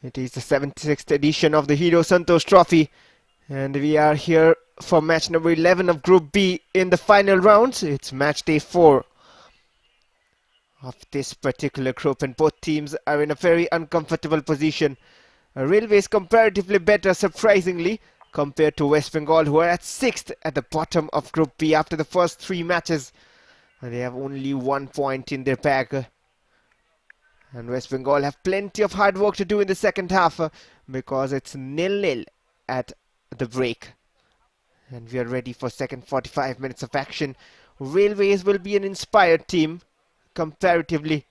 Speaker 1: It is the 76th edition of the Hero Santosh Trophy, and we are here for match number 11 of Group B in the final rounds. It's match day 4 of this particular group, and both teams are in a very uncomfortable position. Railways comparatively better, surprisingly, compared to West Bengal, who are at 6th at the bottom of Group B after the first 3 matches. They have only 1 point in their bag. And West Bengal have plenty of hard work to do in the second half because it's 0-0 at the break. And we are ready for second 45 minutes of action. Railways will be an inspired team comparatively.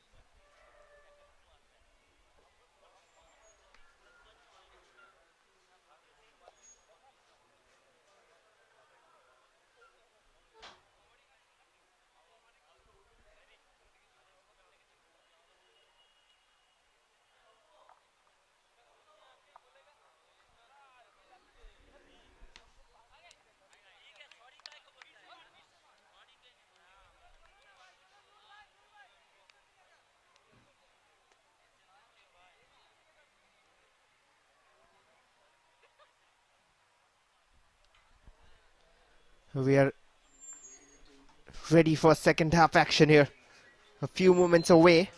Speaker 1: We are ready for second half action here. A few moments away.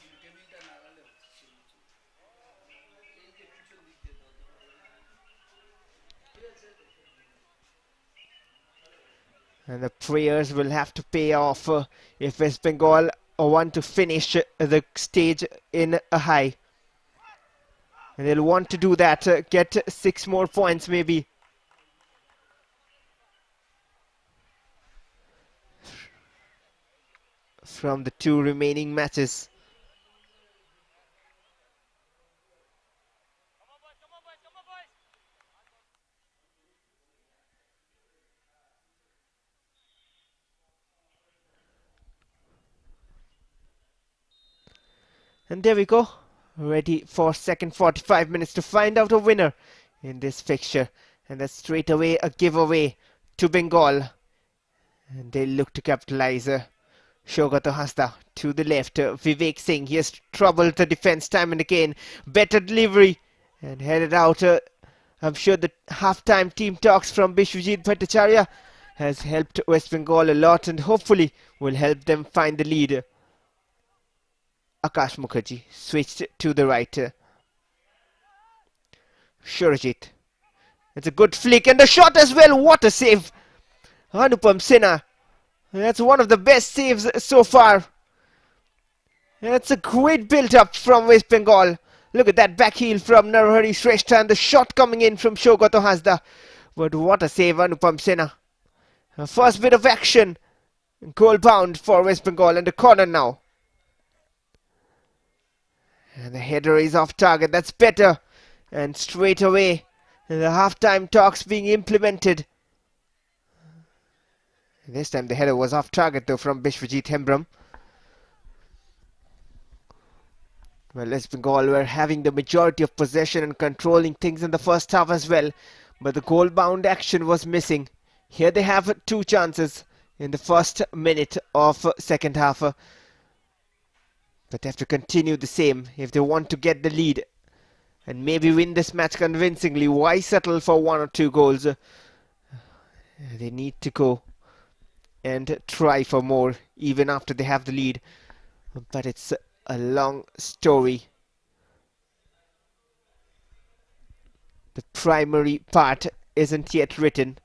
Speaker 1: And the prayers will have to pay off if West Bengal want to finish the stage in a high. And they'll want to do that, get 6 more points maybe. From the 2 remaining matches. And there we go, ready for second 45 minutes to find out a winner in this fixture. And that's straight away a giveaway to Bengal. And they look to capitalize. Shogato Hasta to the left. Vivek Singh, he has troubled the defense time and again. Better delivery and headed out. I'm sure the half-time team talks from Bishwajit Bhattacharya has helped West Bengal a lot and hopefully will help them find the lead. Akash Mukherjee switched to the right. Surajit. It's a good flick and a shot as well. What a save. Anupam Sinha. That's one of the best saves so far. That's a great build-up from West Bengal. Look at that back heel from Narahari Shrestha and the shot coming in from Shogato Hasda. But what a save, Anupam Sinha. First bit of action. Goal bound for West Bengal and the corner now. And the header is off target. That's better. And straight away, the half-time talks being implemented. This time the header was off target though from Bishwajit Hembram. Well, West Bengal were having the majority of possession and controlling things in the first half as well. But the goal-bound action was missing. Here they have 2 chances in the first minute of second half. But they have to continue the same if they want to get the lead and maybe win this match convincingly. Why settle for 1 or 2 goals? They need to go and try for more even after they have the lead. But it's a long story. The primary part isn't yet written.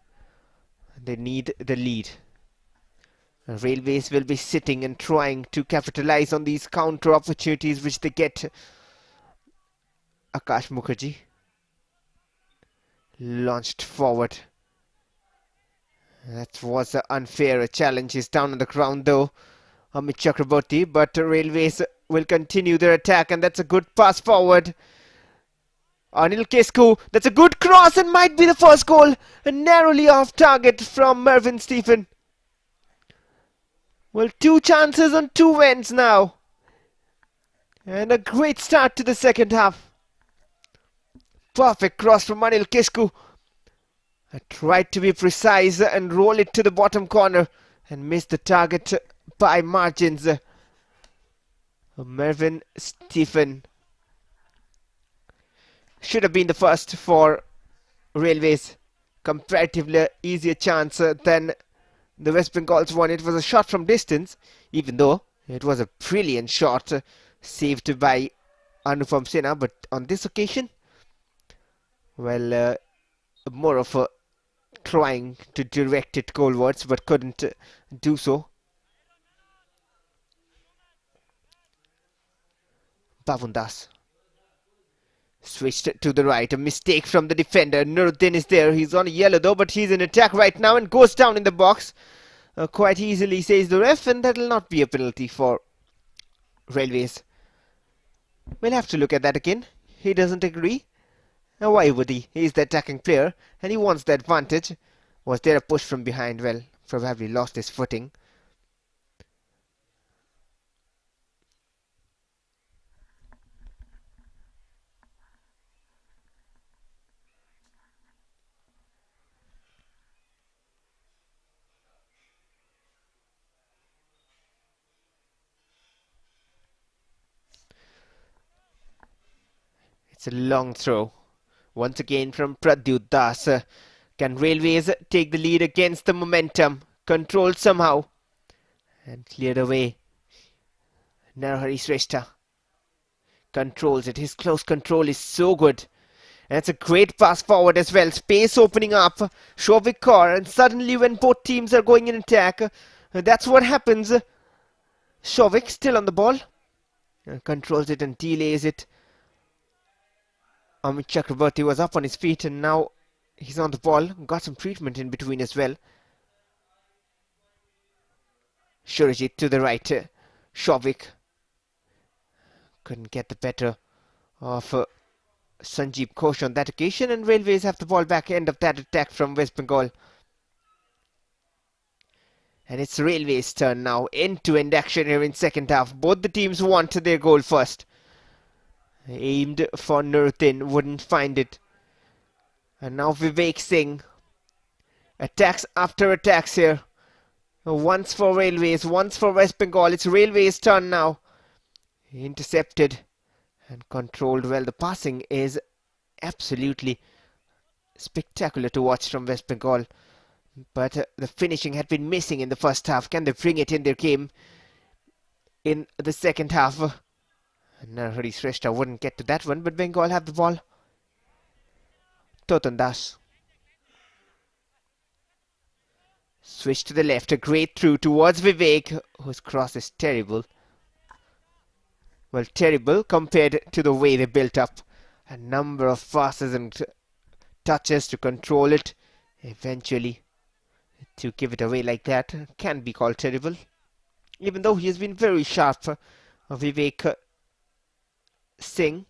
Speaker 1: They need the lead. Railways will be sitting and trying to capitalize on these counter opportunities which they get. Akash Mukherjee launched forward. That was unfair. A challenge is down on the ground though. Amit Chakraborty, but Railways will continue their attack and that's a good pass forward. Anil Kesku, that's a good cross and might be the first goal. And narrowly off target from Mervyn Stephen. Well, 2 chances on 2 wins now. And a great start to the second half. Perfect cross from Anil Kesku. I tried to be precise and roll it to the bottom corner and missed the target by margins. Mervyn Stephen should have been the first for Railways. Comparatively easier chance than the West Bengal's one. It was a shot from distance, even though it was a brilliant shot saved by Anupam Sinha. But on this occasion, well, more of a trying to direct it goalwards, but couldn't do so. Bavundas switched to the right. A mistake from the defender. Nuruddin is there. He's on a yellow though, but he's in attack right now and goes down in the box. Quite easily, says the ref, and that'll not be a penalty for Railways. We'll have to look at that again. He doesn't agree. Now why would he? He's the attacking player and he wants the advantage. Was there a push from behind? Well, probably lost his footing. It's a long throw. Once again from Pradyut Das. Can Railways take the lead against the momentum? Controlled somehow. And cleared away. Narahari Shrestha controls it. His close control is so good. And it's a great pass forward as well. Space opening up. Shovik Kaur. And suddenly when both teams are going in attack, that's what happens. Shovik still on the ball. Controls it and delays it. Amit Chakrabarti was up on his feet and now he's on the ball. Got some treatment in between as well. Shurajit to the right. Shovik couldn't get the better of Sanjeev Ghosh on that occasion, and Railways have the ball back. End of that attack from West Bengal. And it's Railways' turn now. End-to-end action here in second half. Both the teams want their goal first. Aimed for Nuruddin, wouldn't find it. And now Vivek Singh. Attacks after attacks here. Once for Railways, once for West Bengal. It's Railways' turn now. Intercepted and controlled well. The passing is absolutely spectacular to watch from West Bengal. But the finishing had been missing in the first half. Can they bring it in their game in the second half? Narahari Shrestha wouldn't get to that one, but Bengal have the ball. Totan Das. Switch to the left, a great through towards Vivek, whose cross is terrible. Well, terrible compared to the way they built up. A number of passes and touches to control it. Eventually, to give it away like that can be called terrible. Even though he has been very sharp, Vivek Singh.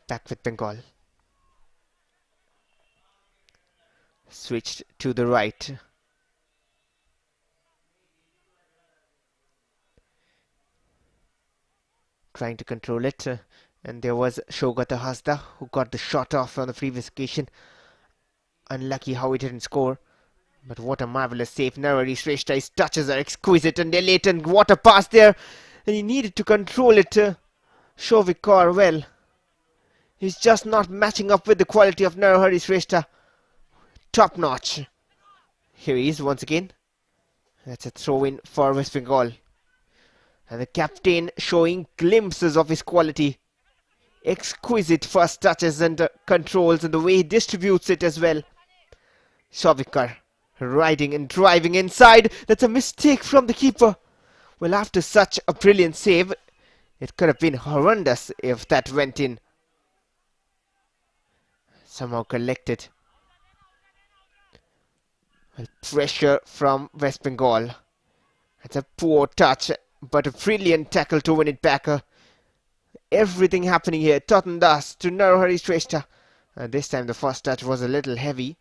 Speaker 1: Back with Bengal. Switched to the right. Trying to control it. And there was Shogata Hasda who got the shot off on the previous occasion. Unlucky how he didn't score. But what a marvellous save. Narahari Shrestha, his touches are exquisite and they're late, and what a pass there. And he needed to control it. Shovik Kaur, well, he's just not matching up with the quality of Narahari Shrestha. Top notch. Here he is once again. That's a throw in for West Bengal. And the captain showing glimpses of his quality. Exquisite first touches and controls, and the way he distributes it as well. Shovik Kaur riding and driving inside. That's a mistake from the keeper. Well, after such a brilliant save, it could have been horrendous if that went in. Somehow collected. Well, pressure from West Bengal. It's a poor touch, but a brilliant tackle to win it back. Everything happening here. Totan Das to Narahari Shrestha. This time the first touch was a little heavy.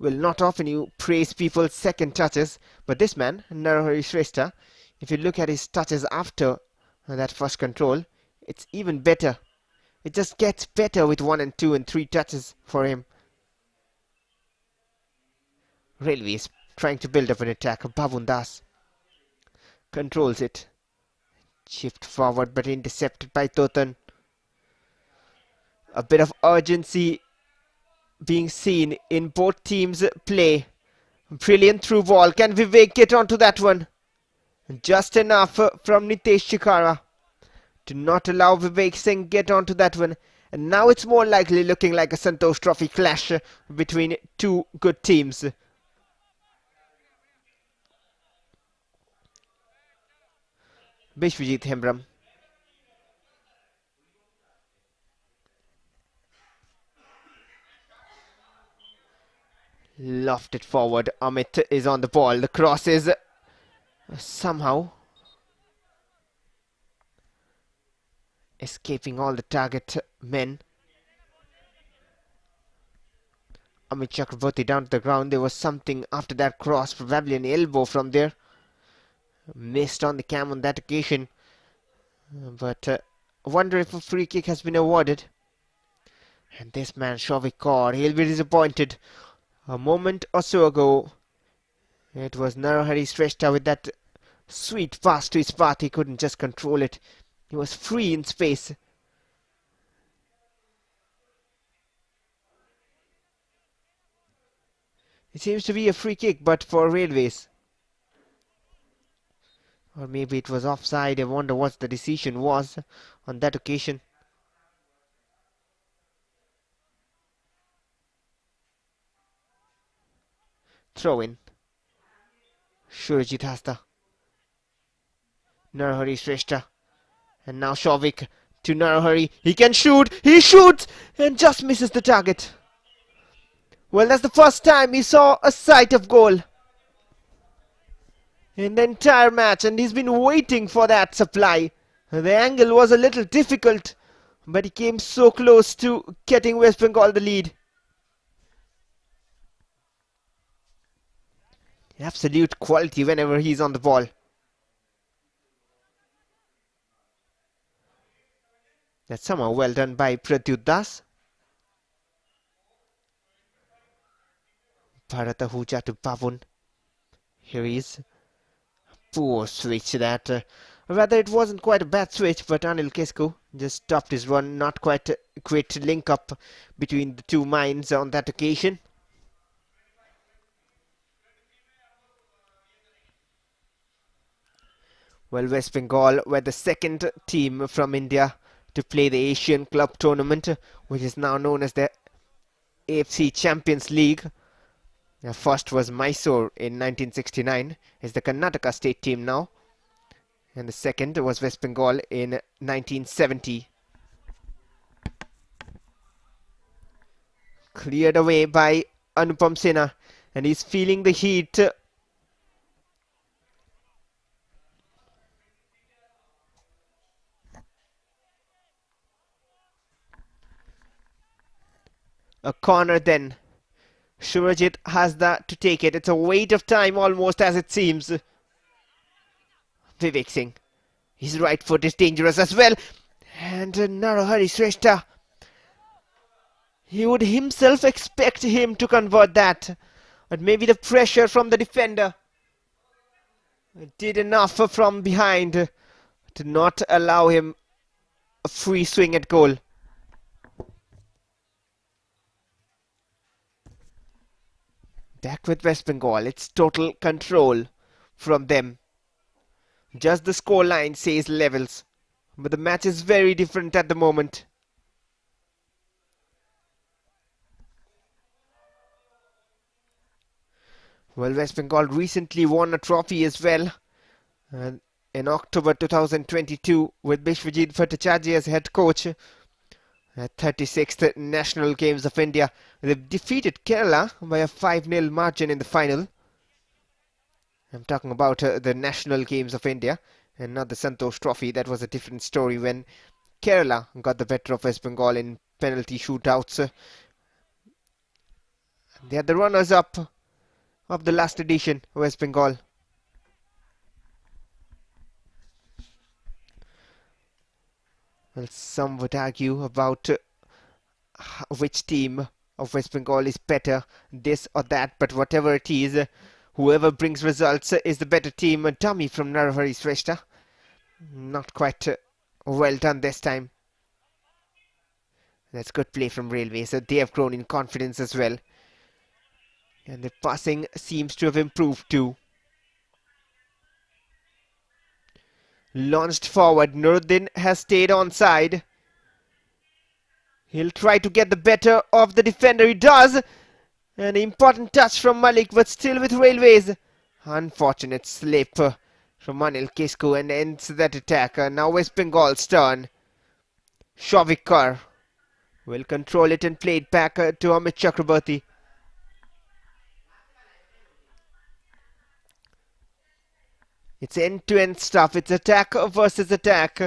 Speaker 1: Well, not often you praise people's second touches, but this man, Narahari Shrestha, if you look at his touches after that first control, it's even better. It just gets better with 1 and 2 and 3 touches for him. Railways trying to build up an attack. Bhavun Das controls it. Shift forward but intercepted by Totan. A bit of urgency being seen in both teams' play. Brilliant through ball. Can Vivek get onto that one? Just enough from Nitesh Chikara to not allow Vivek Singh get onto that one. And now it's more likely looking like a Santosh Trophy clash between two good teams. Bishwajit Hembram. Lofted forward. Amit is on the ball. The cross is somehow escaping all the target men. Amit Chakraborty down to the ground. There was something after that cross, probably an elbow from there. Missed on the cam on that occasion. But I wonder if a free kick has been awarded. And this man, Shavik Kaur, he'll be disappointed. A moment or so ago, it was Narahari Shrestha with that sweet pass to his path. He couldn't just control it. He was free in space. It seems to be a free kick, but for Railways. Or maybe it was offside. I wonder what the decision was on that occasion. Throw in. Surajit Hasta. Narahari Shrestha. And now Shavik to Narahari. He can shoot. He shoots and just misses the target. Well, that's the first time he saw a sight of goal in the entire match, and he's been waiting for that supply. The angle was a little difficult, but he came so close to getting West Bengal the lead. Absolute quality whenever he's on the ball. That's somehow well done by Pradyut Das. Bharat Ahuja to Bhavun. Here he is. Poor switch that. Rather, it wasn't quite a bad switch, but Anil Kesko just stopped his run. Not quite a great link up between the two minds on that occasion. Well, West Bengal were the second team from India to play the Asian Club Tournament, which is now known as the AFC Champions League. The first was Mysore in 1969. It's the Karnataka state team now. And the second was West Bengal in 1970. Cleared away by Anupam Sena. And he's feeling the heat. A corner then. Surajit has that to take it. It's a wait of time almost, as it seems. Vivek Singh. His right foot is dangerous as well. And Narahari Shrestha. He would himself expect him to convert that. But maybe the pressure from the defender did enough from behind to not allow him a free swing at goal. Back with West Bengal. It's total control from them. Just the scoreline says levels. But the match is very different at the moment. Well, West Bengal recently won a trophy as well. In October 2022 with Bishwajit Bhattacharya as head coach. At 36th National Games of India. They've defeated Kerala by a 5-0 margin in the final. I'm talking about the National Games of India and not the Santosh Trophy. That was a different story when Kerala got the better of West Bengal in penalty shootouts. They are the runners-up of the last edition, West Bengal. Well, some would argue about which team of West Bengal is better, this or that, but whatever it is, whoever brings results is the better team. A dummy from Narahari Shrestha. Not quite well done this time. That's good play from Railway, so they have grown in confidence as well. And the passing seems to have improved too. Launched forward, Nuruddin has stayed onside. He'll try to get the better of the defender. He does. An important touch from Malik, but still with Railways. Unfortunate slip from Anil Kisku and ends that attack. Now West Bengal's turn. Shavikar will control it and play it back to Amit Chakrabarti. It's end-to-end stuff. It's attack versus attack.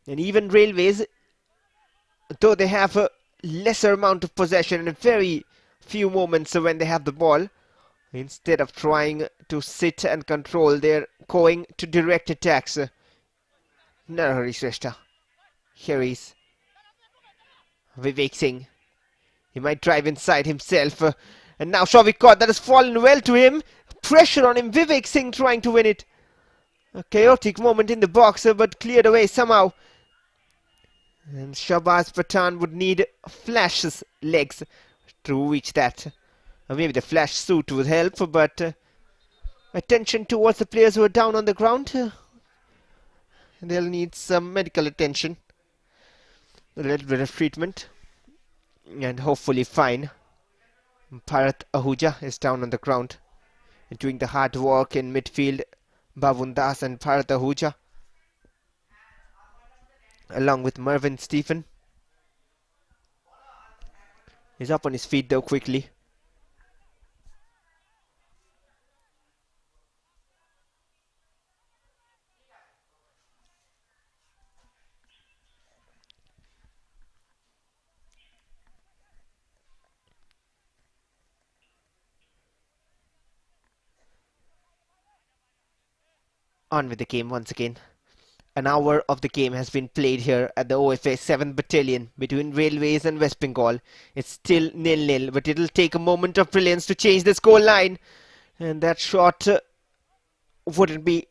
Speaker 1: And even Railways, though they have a lesser amount of possession and very few moments when they have the ball, instead of trying to sit and control, they're going to direct attacks. Narahari Shrestha. Here is Vivek Singh. He might drive inside himself. And now Shavikar, that has fallen well to him. Pressure on him. Vivek Singh trying to win it. A chaotic moment in the box, but cleared away somehow. And Shabazz Pathan would need Flash's legs to reach that. Or maybe the Flash suit would help, but attention towards the players who are down on the ground. They'll need some medical attention. A little bit of treatment. And hopefully fine. Bharat Ahuja is down on the ground, doing the hard work in midfield. Bhavun Das and Bharat Ahuja, along with Mervyn Stephen. He's up on his feet though quickly. On with the game once again. An hour of the game has been played here at the OFA 7th Battalion between Railways and West Bengal. It's still 0-0, but it'll take a moment of brilliance to change the score line. And that shot wouldn't be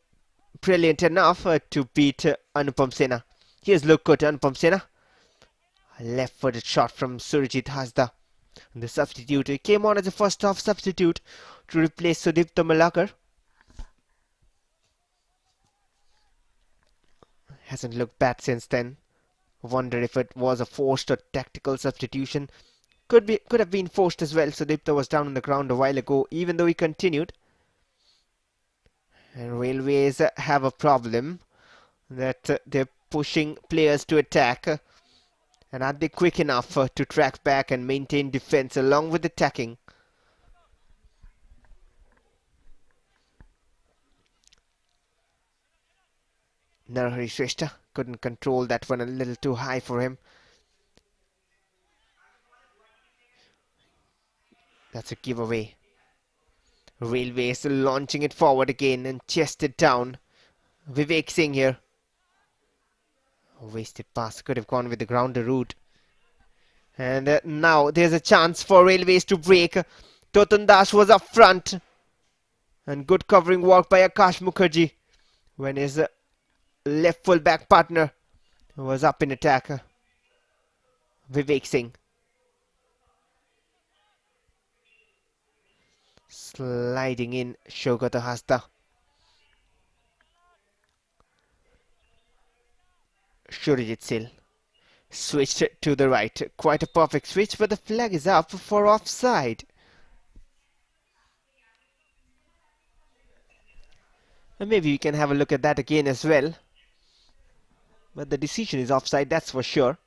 Speaker 1: brilliant enough to beat Anupam Sena. Here's look good, Anupam Sena. A left-footed shot from Surajit Hasda. And the substitute, he came on as a first-half substitute to replace Sudipta Malakar. Hasn't looked bad since then. Wonder if it was a forced or tactical substitution. Could have been forced as well. Sudipta was down on the ground a while ago, even though he continued. And Railways have a problem that they're pushing players to attack. And are they quick enough to track back and maintain defense along with attacking? Narahari Shrestha couldn't control that one, a little too high for him. That's a giveaway. Railways launching it forward again and chested down. Vivek Singh here. A wasted pass, could have gone with the grounder route. And now there's a chance for Railways to break. Totan Das was up front. And good covering work by Akash Mukherjee when his left full back partner was up in attack. Vivek Singh. Sliding in Shogata Hasda. Surajit Sil. Switched to the right. Quite a perfect switch, but the flag is up for offside. And maybe we can have a look at that again as well. But the decision is offside, that's for sure.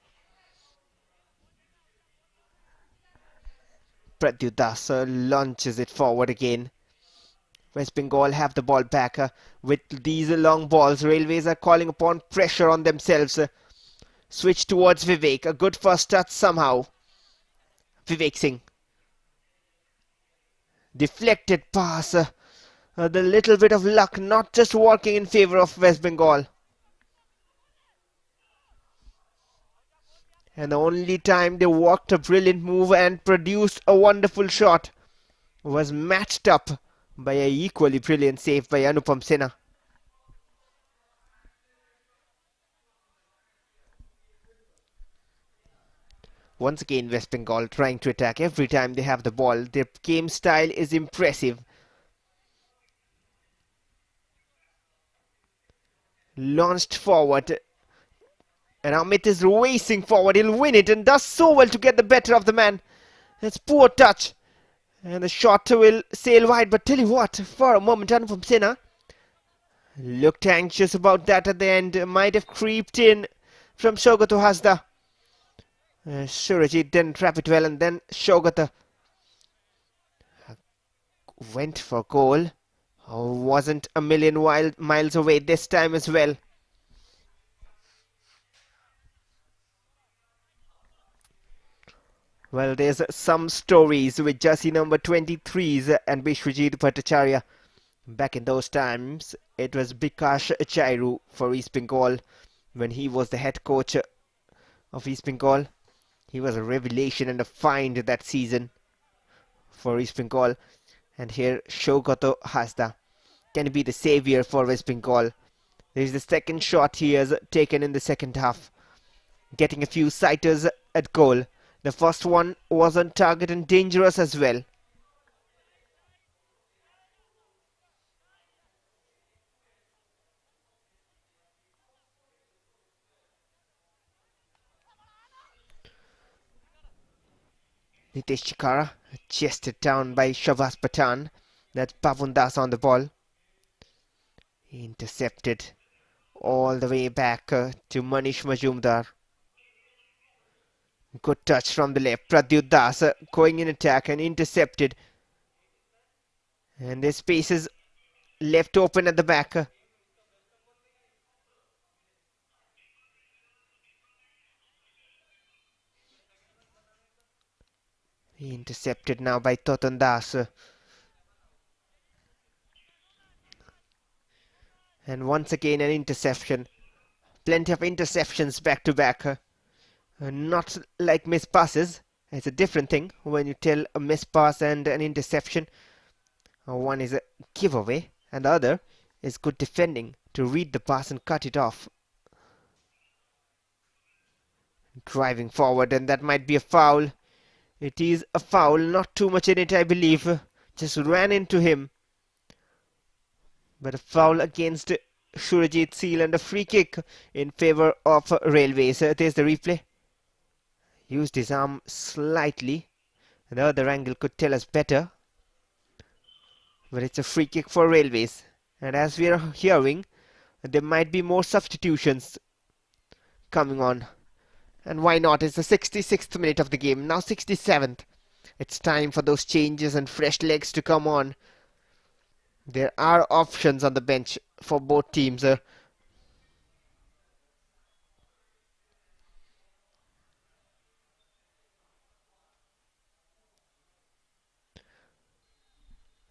Speaker 1: Pradyut Das launches it forward again. West Bengal have the ball back. With these long balls, Railways are calling upon pressure on themselves. Switch towards Vivek. A good first touch somehow. Vivek Singh. Deflected pass. The little bit of luck not just working in favour of West Bengal. And the only time they worked a brilliant move and produced a wonderful shot was matched up by a equally brilliant save by Anupam Sena. Once again, West Bengal trying to attack every time they have the ball. Their game style is impressive. Launched forward, and Amit is racing forward. He'll win it and does so well to get the better of the man. That's poor touch. And the shot will sail wide. But tell you what, for a moment, Anupam Sena looked anxious about that at the end. Might have creeped in from Shogato Hasda. Surajit didn't trap it well, and then Shogata went for goal. Wasn't a million miles away this time as well. Well, there's some stories with jersey number 23s and Bishwajit Bhattacharya. Back in those times, it was Bikash Chairu for East Bengal when he was the head coach of East Bengal. He was a revelation and a find that season for East Bengal. And here Shogato Hasda can be the savior for West Bengal. There is the second shot he has taken in the second half, getting a few sighters at goal. The first one was on target and dangerous as well. Nitesh Chikara chested down by Shabas Patan. That's Pavun Das on the ball. Intercepted all the way back to Manish Majumdar. Good touch from the left. Pradyut Das going in attack and intercepted. And there's spaces left open at the back. Intercepted now by Totan Das. And once again an interception. Plenty of interceptions back to back. Not like missed passes. It's a different thing when you tell a missed pass and an interception. One is a giveaway and the other is good defending to read the pass and cut it off. Driving forward, and that might be a foul. It is a foul, not too much in it, I believe. Just ran into him. But a foul against Surajit Seal and a free kick in favour of Railways. There's the replay. Used his arm slightly. The other angle could tell us better. But it's a free kick for Railways. And as we are hearing, there might be more substitutions coming on. And why not? It's the 66th minute of the game. Now 67th. It's time for those changes and fresh legs to come on. There are options on the bench for both teams.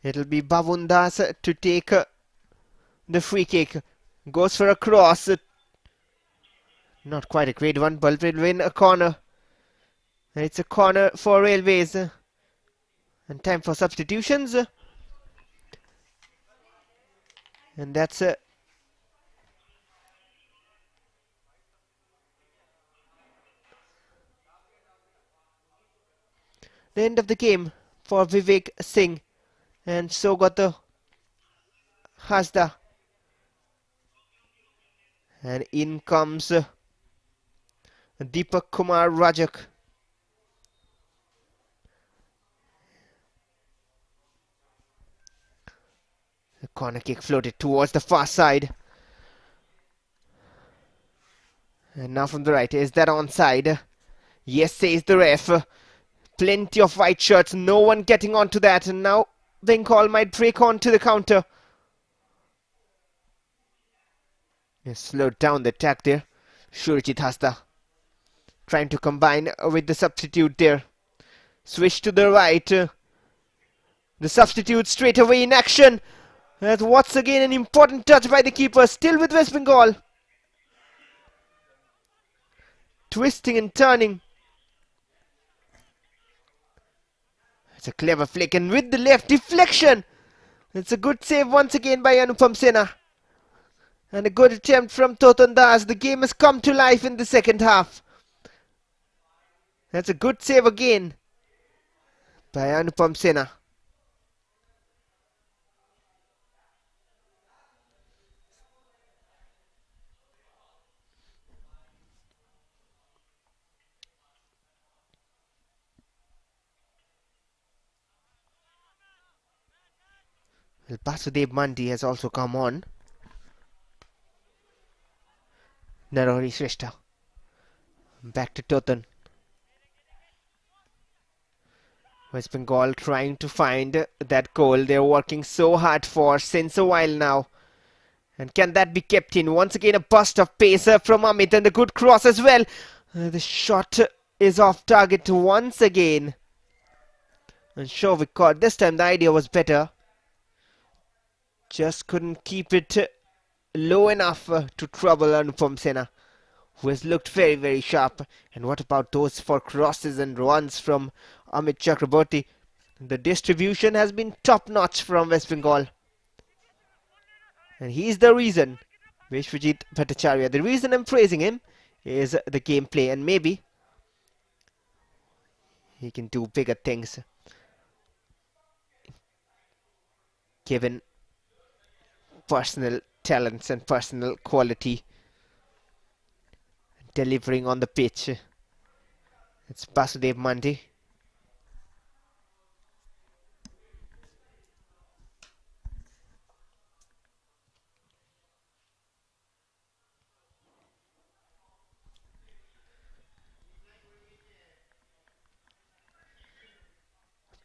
Speaker 1: It'll be Bavundas to take the free kick. Goes for a cross. Not quite a great one, but will win a corner. And it's a corner for Railways. And time for substitutions. And that's the end of the game for Vivek Singh and Sogato Hasda. And in comes Deepak Kumar Rajak. The corner kick floated towards the far side. And now from the right, is that onside? Yes, says the ref. Plenty of white shirts, no one getting onto that. And now Bengal might break onto the counter. He slowed down the attack there. Surajit Hasda trying to combine with the substitute there. Switch to the right. The substitute straight away in action. That's once again an important touch by the keeper. Still with West Bengal. twisting and turning. It's a clever flick, and with the left deflection, it's a good save once again by Anupam Sena. And a good attempt from Totan Das. The game has come to life in the second half. That's a good save again by Anupam Sena. Well, Basudev Mandi has also come on. Narahari Shrestha. Back to Totan. West Bengal trying to find that goal they're working so hard for since a while now. And can that be kept in? Once again a burst of pace from Amit, and a good cross as well. The shot is off target once again. And Shovik caught. This time the idea was better. Just couldn't keep it low enough to trouble Anupam Sena, who has looked very, very sharp. And what about those four crosses and runs from Amit Chakraborty? The distribution has been top-notch from West Bengal. And he's the reason, Vishwajit Bhattacharya, the reason I'm praising him is the gameplay, and maybe he can do bigger things given personal talents and personal quality delivering on the pitch. It's Basudev Mandi.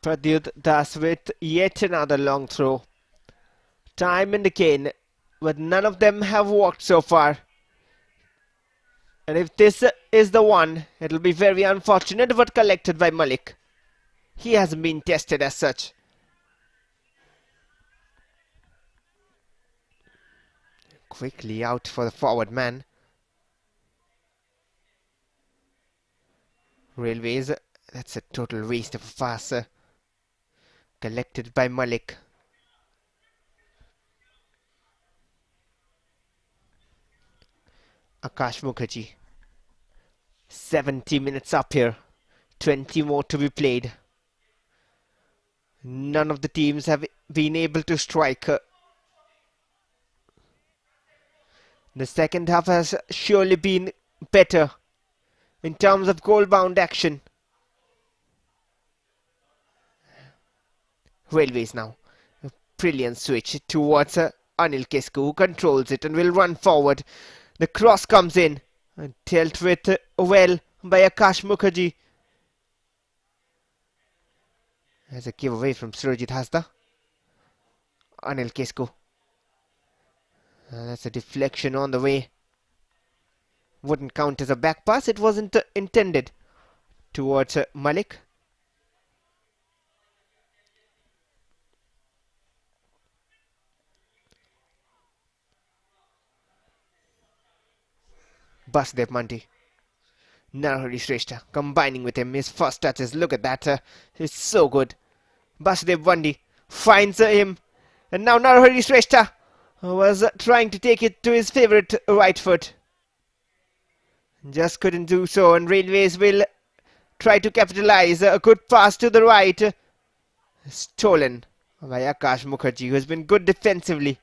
Speaker 1: Pradyut Das with yet another long throw. Time and again, but none of them have worked so far. And if this is the one, it'll be very unfortunate, but collected by Malik. He hasn't been tested as such. Quickly out for the forward man. Railways, that's a total waste of a pass. Collected by Malik. Akash Mukherjee. 70 minutes up here. 20 more to be played. None of the teams have been able to strike. The second half has surely been better in terms of goal-bound action. Railways now. A brilliant switch towards Anil Kesku, who controls it and will run forward. The cross comes in and dealt with well by Akash Mukherjee. There's a giveaway from Surajit Hasda. Anil Kesku. That's a deflection on the way. Wouldn't count as a back pass. It wasn't intended towards Malik. Basudev Mandi. Narahari Shrestha combining with him. His first touches, look at that. It's so good. Basudev Mandi finds him. And now Narahari Shrestha was trying to take it to his favourite right foot. Just couldn't do so, and Railways will try to capitalize. A good pass to the right. Stolen by Akash Mukherjee, who has been good defensively.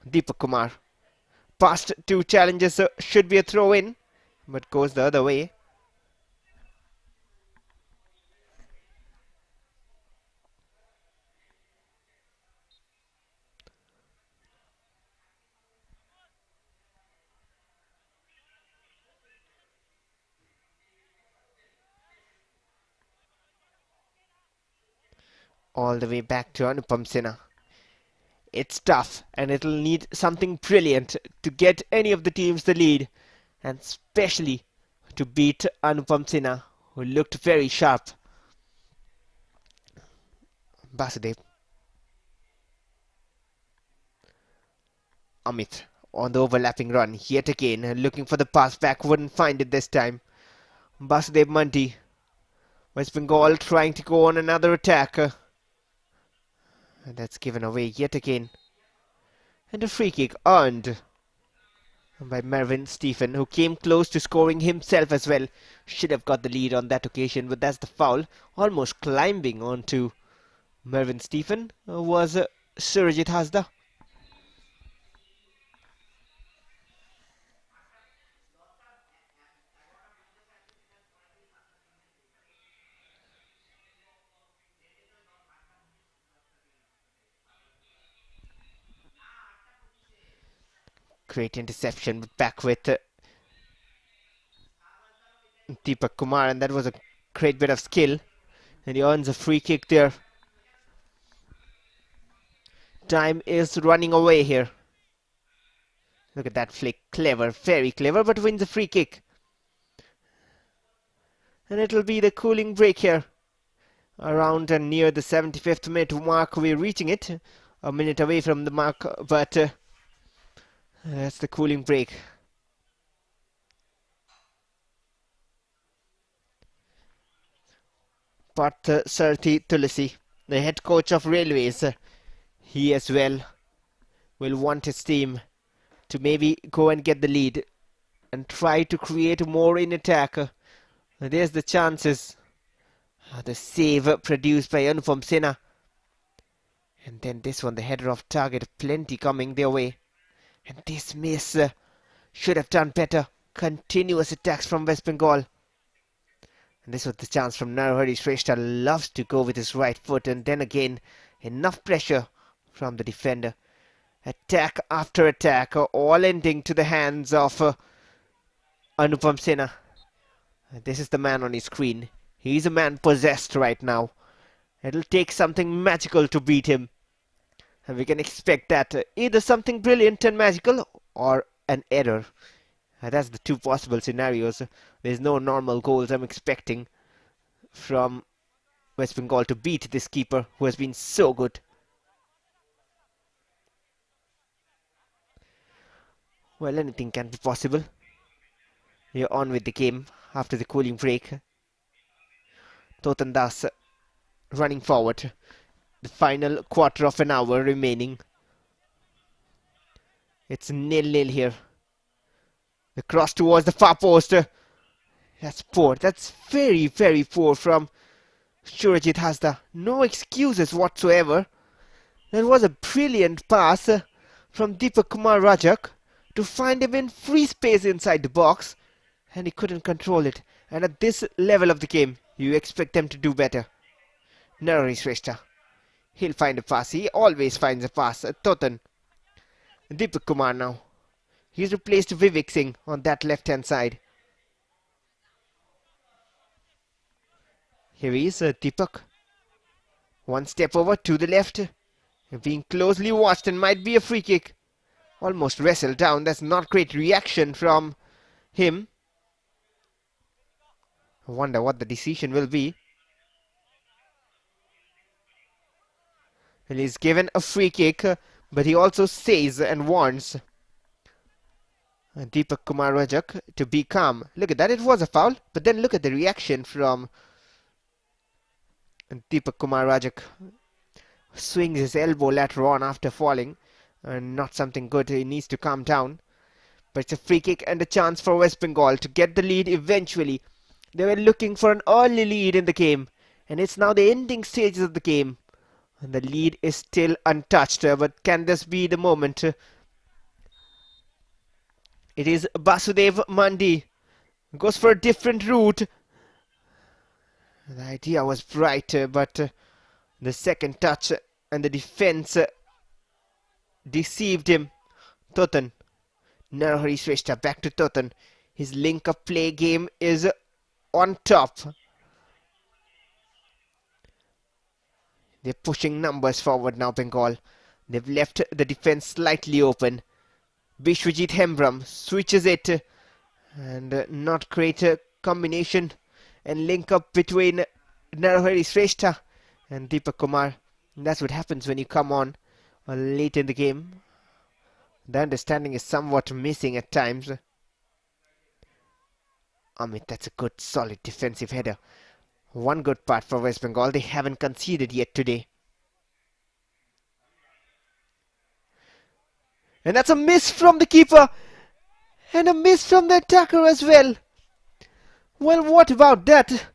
Speaker 1: Deepak Kumar. Past two challenges should be a throw in, but goes the other way. All the way back to Anupam Sena. It's tough, and it'll need something brilliant to get any of the teams the lead, and especially to beat Anupam Sena, who looked very sharp. Basudev. Amit on the overlapping run yet again, looking for the pass back, wouldn't find it this time. Basudev Mandi, West Bengal trying to go on another attack. And that's given away yet again. And a free kick earned by Mervyn Stephen, who came close to scoring himself as well. Should have got the lead on that occasion, but that's the foul. Almost climbing onto Mervyn Stephen was Surajit Hasda. Great interception back with Deepak Kumar, and that was a great bit of skill. And he earns a free kick there. Time is running away here. Look at that flick. Clever, very clever, but wins a free kick. And it'll be the cooling break here. Around and near the 75th minute mark, we're reaching it. A minute away from the mark, but that's the cooling break. But Sarthi Tulasi, the head coach of Railways, he as well will want his team to maybe go and get the lead and try to create more in attack. There's the chances. The save produced by Anupam Sena. And then this one, the header off target, plenty coming their way. And this miss should have done better. Continuous attacks from West Bengal. And this was the chance from Narahari Shrestha. Loves to go with his right foot. And then again, enough pressure from the defender. Attack after attack, all ending to the hands of Anupam Sena. This is the man on his screen. He's a man possessed right now. It'll take something magical to beat him. And we can expect that either something brilliant and magical or an error. That's the two possible scenarios. There's no normal goals I'm expecting from West Bengal to beat this keeper who has been so good. Well, anything can be possible. You're on with the game after the cooling break. Totan Das running forward. The final quarter of an hour remaining. It's 0-0 here. The cross towards the far post. That's poor. That's very, very poor from Surajit Hasda. No excuses whatsoever. That was a brilliant pass from Deepak Kumar Rajak to find him in free space inside the box. And he couldn't control it. And at this level of the game, you expect them to do better. Narahari Shrestha. He'll find a pass. He always finds a pass. Totan. Deepak Kumar now. He's replaced Vivek Singh on that left-hand side. Here he is, Deepak. One step over to the left. Being closely watched and might be a free kick. Almost wrestled down. That's not great reaction from him. I wonder what the decision will be. And he's given a free kick, but he also says and warns Deepak Kumar Rajak to be calm. Look at that, it was a foul, but then look at the reaction from Deepak Kumar Rajak. Swings his elbow later on after falling, and not something good. He needs to calm down. But it's a free kick and a chance for West Bengal to get the lead eventually. They were looking for an early lead in the game, and it's now the ending stages of the game. And the lead is still untouched, but can this be the moment? It is Basudev Mandi. Goes for a different route. The idea was bright, but the second touch and the defense deceived him. Totan. Narahari Shrestha back to Totan. His link-up play game is on top. They're pushing numbers forward now, Bengal. They've left the defense slightly open. Bishwajit Hembram switches it. And not great combination and link up between Narahari Shrestha and Deepak Kumar. And that's what happens when you come on late in the game. The understanding is somewhat missing at times. Amit, that's a good, solid defensive header. One good part for West Bengal. They haven't conceded yet today. And that's a miss from the keeper. And a miss from the attacker as well. Well, what about that?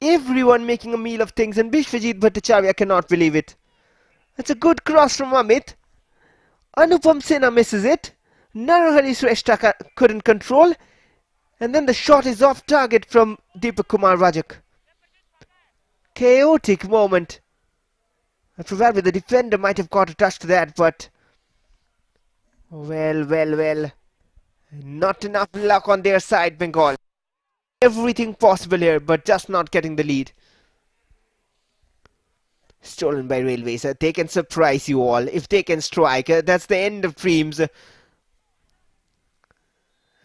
Speaker 1: Everyone making a meal of things, and Bishwajit Bhattacharya cannot believe it. That's a good cross from Amit. Anupam Sinha misses it. Narahari Shrestha couldn't control. And then the shot is off target from Deepak Kumar Rajak. Chaotic moment. Probably the defender might have got a touch to that, but... Well. Not enough luck on their side, Bengal. Everything possible here, but just not getting the lead. Stolen by Railways. They can surprise you all. If they can strike, that's the end of dreams. An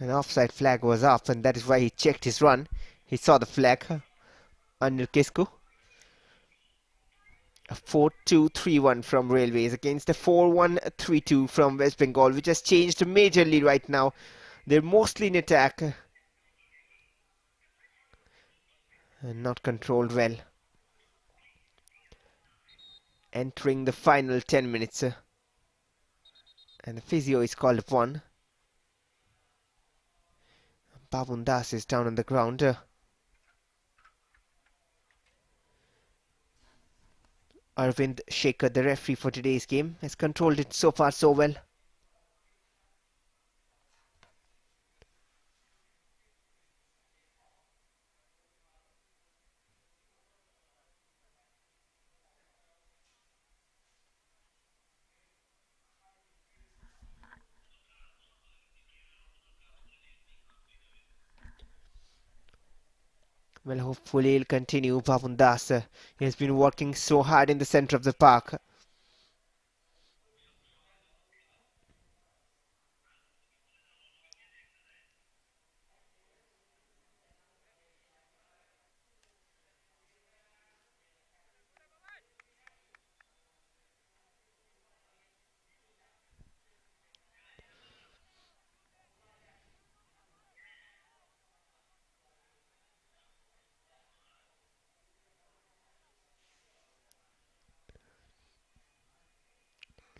Speaker 1: offside flag was up, and that is why he checked his run. He saw the flag. Anil Kesku. A 4-2-3-1 from Railways against a 4-1-3-2 from West Bengal, which has changed majorly right now. They're mostly in attack. And not controlled well. Entering the final 10 minutes. And the physio is called upon. Babun Das is down on the ground. Arvind Shekhar, the referee for today's game, has controlled it so far so well. Well, hopefully he'll continue. Babun Das, he has been working so hard in the center of the park.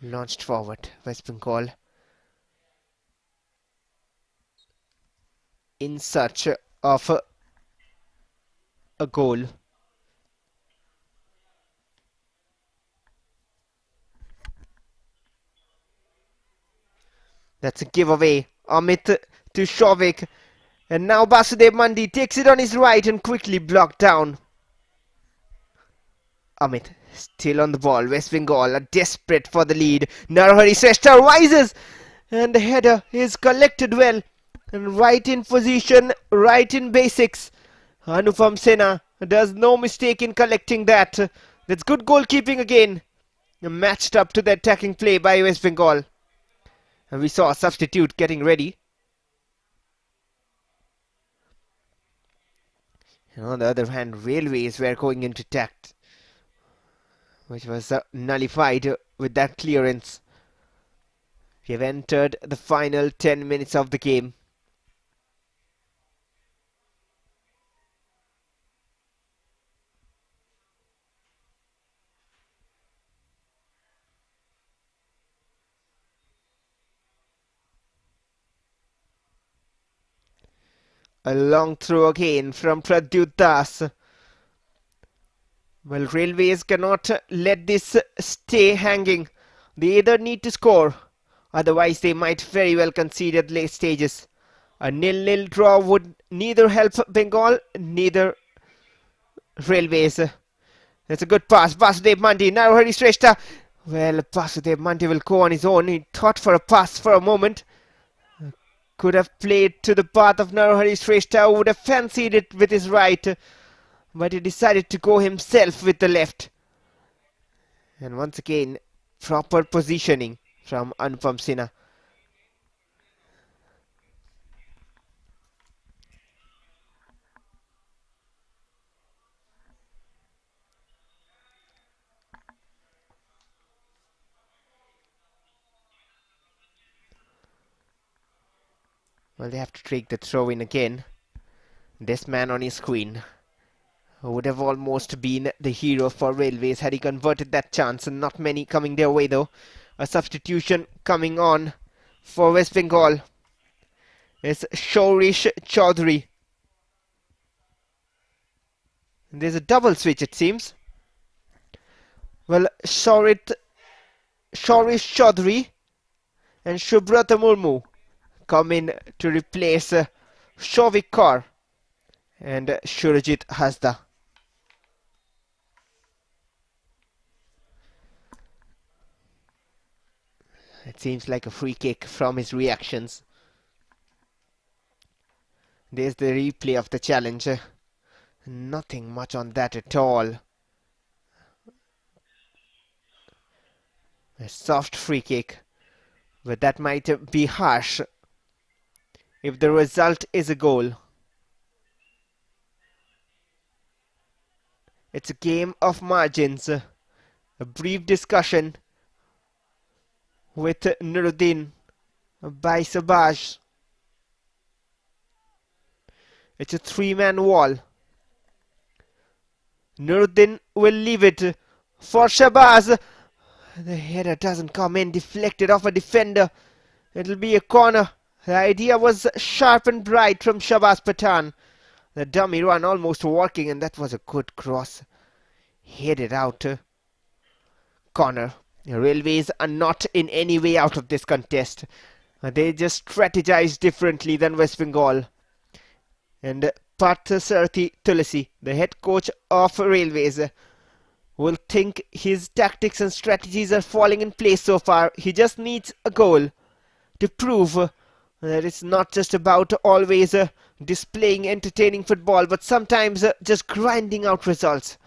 Speaker 1: Launched forward, West Bengal in search of a goal. That's a giveaway. Amit to Shovik. And now Basudev Mandi takes it on his right and quickly blocked down. Amit still on the ball. West Bengal are desperate for the lead. Narahari Shrestha rises. And the header is collected well. And right in position, right in basics. Anupam Sinha does no mistake in collecting that. That's good goalkeeping again. Matched up to the attacking play by West Bengal. And we saw a substitute getting ready. And on the other hand, Railways were going into attack, which was nullified with that clearance. We have entered the final 10 minutes of the game. A long throw again from Pradyut Das. Well, Railways cannot let this stay hanging. They either need to score, otherwise they might very well concede at late stages. A 0-0 draw would neither help Bengal, neither Railways. That's a good pass. Basudev Mandi, Narahari Shrestha. Well, Basudev Mandi will go on his own. He thought for a pass for a moment. Could have played to the path of Narahari Shrestha, who would have fancied it with his right. But he decided to go himself with the left. And once again, proper positioning from Anupam Sinha. Well, they have to take the throw in again. This man on his screen would have almost been the hero for Railways had he converted that chance, and not many coming their way though. A substitution coming on for West Bengal is Shorish Chaudhary. There's a double switch, it seems. Well, Shorish Chaudhary and Shubrata Murmu come in to replace Shovik Kaur and Surajit Hasda. It seems like a free kick from his reactions. There's the replay of the challenge. Nothing much on that at all. A soft free kick, but that might be harsh if the result is a goal. It's a game of margins. A brief discussion with Nuruddin by Sabaj. It's a three-man wall. Nuruddin will leave it for Shabazz. The header doesn't come in, deflected off a defender. It'll be a corner. The idea was sharp and bright from Shabazz Pathan. The dummy run almost working, and that was a good cross. Headed out. Corner. The Railways are not in any way out of this contest. They just strategize differently than West Bengal. And Parthasarathi Tulasi, the head coach of Railways, will think his tactics and strategies are falling in place so far. He just needs a goal to prove that it's not just about always displaying entertaining football, but sometimes just grinding out results.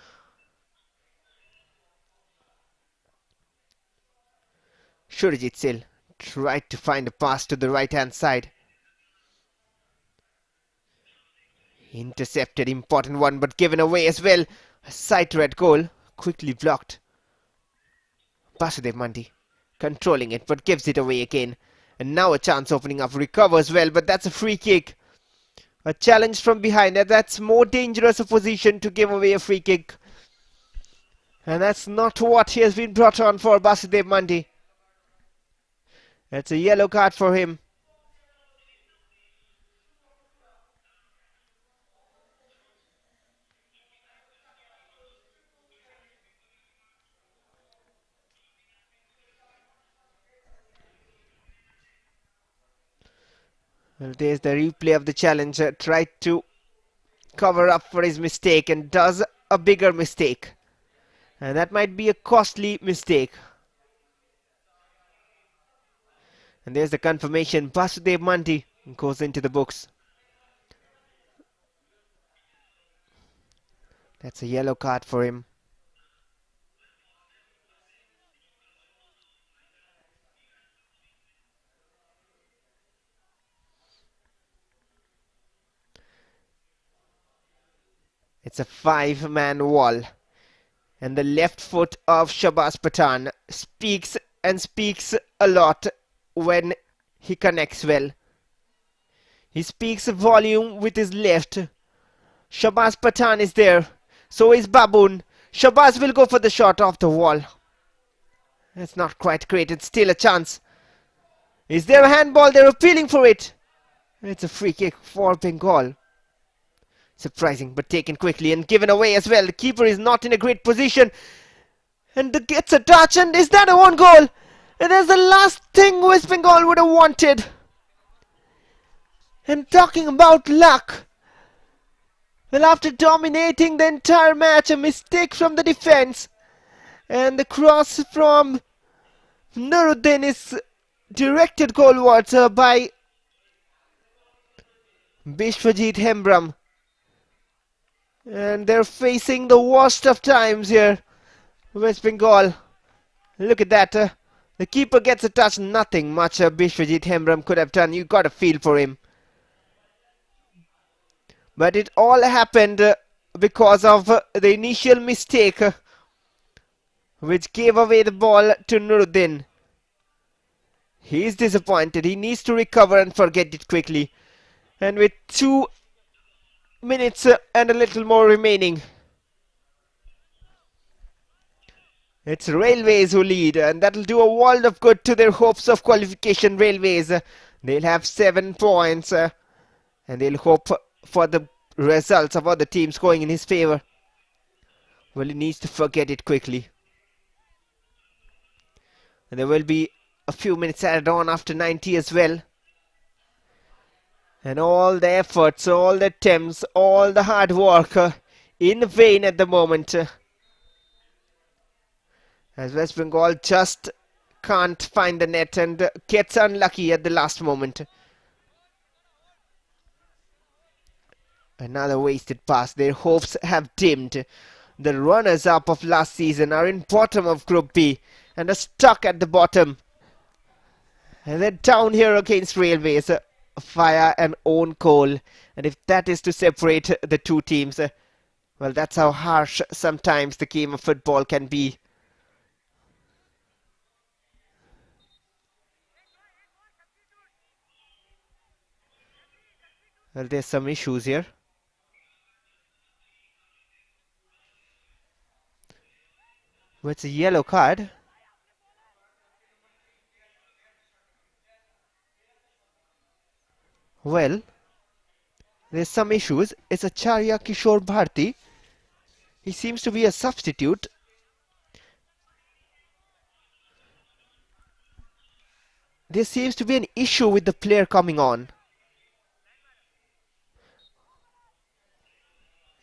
Speaker 1: Surajit Sil tried to find a pass to the right hand side. Intercepted, important one, but given away as well. A side-red goal, quickly blocked. Basudev Mandi controlling it, but gives it away again. And now a chance opening up, recovers well, but that's a free kick. A challenge from behind, and that's more dangerous a position to give away a free kick. And that's not what he has been brought on for, Basudev Mandi. That's a yellow card for him. Well, there's the replay of the challenge. Tried to cover up for his mistake and does a bigger mistake. And that might be a costly mistake. And there's the confirmation. Basudev Mandi goes into the books. That's a yellow card for him. It's a five-man wall. And the left foot of Shabazz Pathan speaks and speaks a lot when he connects well. He speaks a volume with his left. Shabazz Pathan is there. So is Baboon. Shabazz will go for the shot off the wall. It's not quite great. It's still a chance. Is there a handball? They're appealing for it. It's a free kick for Bengal. Surprising, but taken quickly and given away as well. The keeper is not in a great position. And gets a touch, and is that a one goal? And that's the last thing West Bengal would have wanted. And talking about luck. Well, after dominating the entire match, a mistake from the defense. And the cross from Nuruddin is directed goalwards by Bishwajit Hembram. And they're facing the worst of times here. West Bengal. Look at that. The keeper gets a touch. Nothing much Bishwajit Hembram could have done. You got a feel for him. But it all happened because of the initial mistake which gave away the ball to Nuruddin. He is disappointed. He needs to recover and forget it quickly. And with 2 minutes and a little more remaining, it's Railways who lead, and that'll do a world of good to their hopes of qualification. Railways, they'll have 7 points, and they'll hope for the results of other teams going in his favour. Well, he needs to forget it quickly. And there will be a few minutes added on after 90 as well. And all the efforts, all the attempts, all the hard work in vain at the moment. As West Bengal just can't find the net and gets unlucky at the last moment. Another wasted pass. Their hopes have dimmed. The runners-up of last season are in bottom of Group B and are stuck at the bottom. And they're down here against Railways via an own goal. And if that is to separate the two teams, well, that's how harsh sometimes the game of football can be. Well, there's some issues here. Well, it's a yellow card. Well, there's some issues. It's Acharya Kishore Bharti. He seems to be a substitute. There seems to be an issue with the player coming on.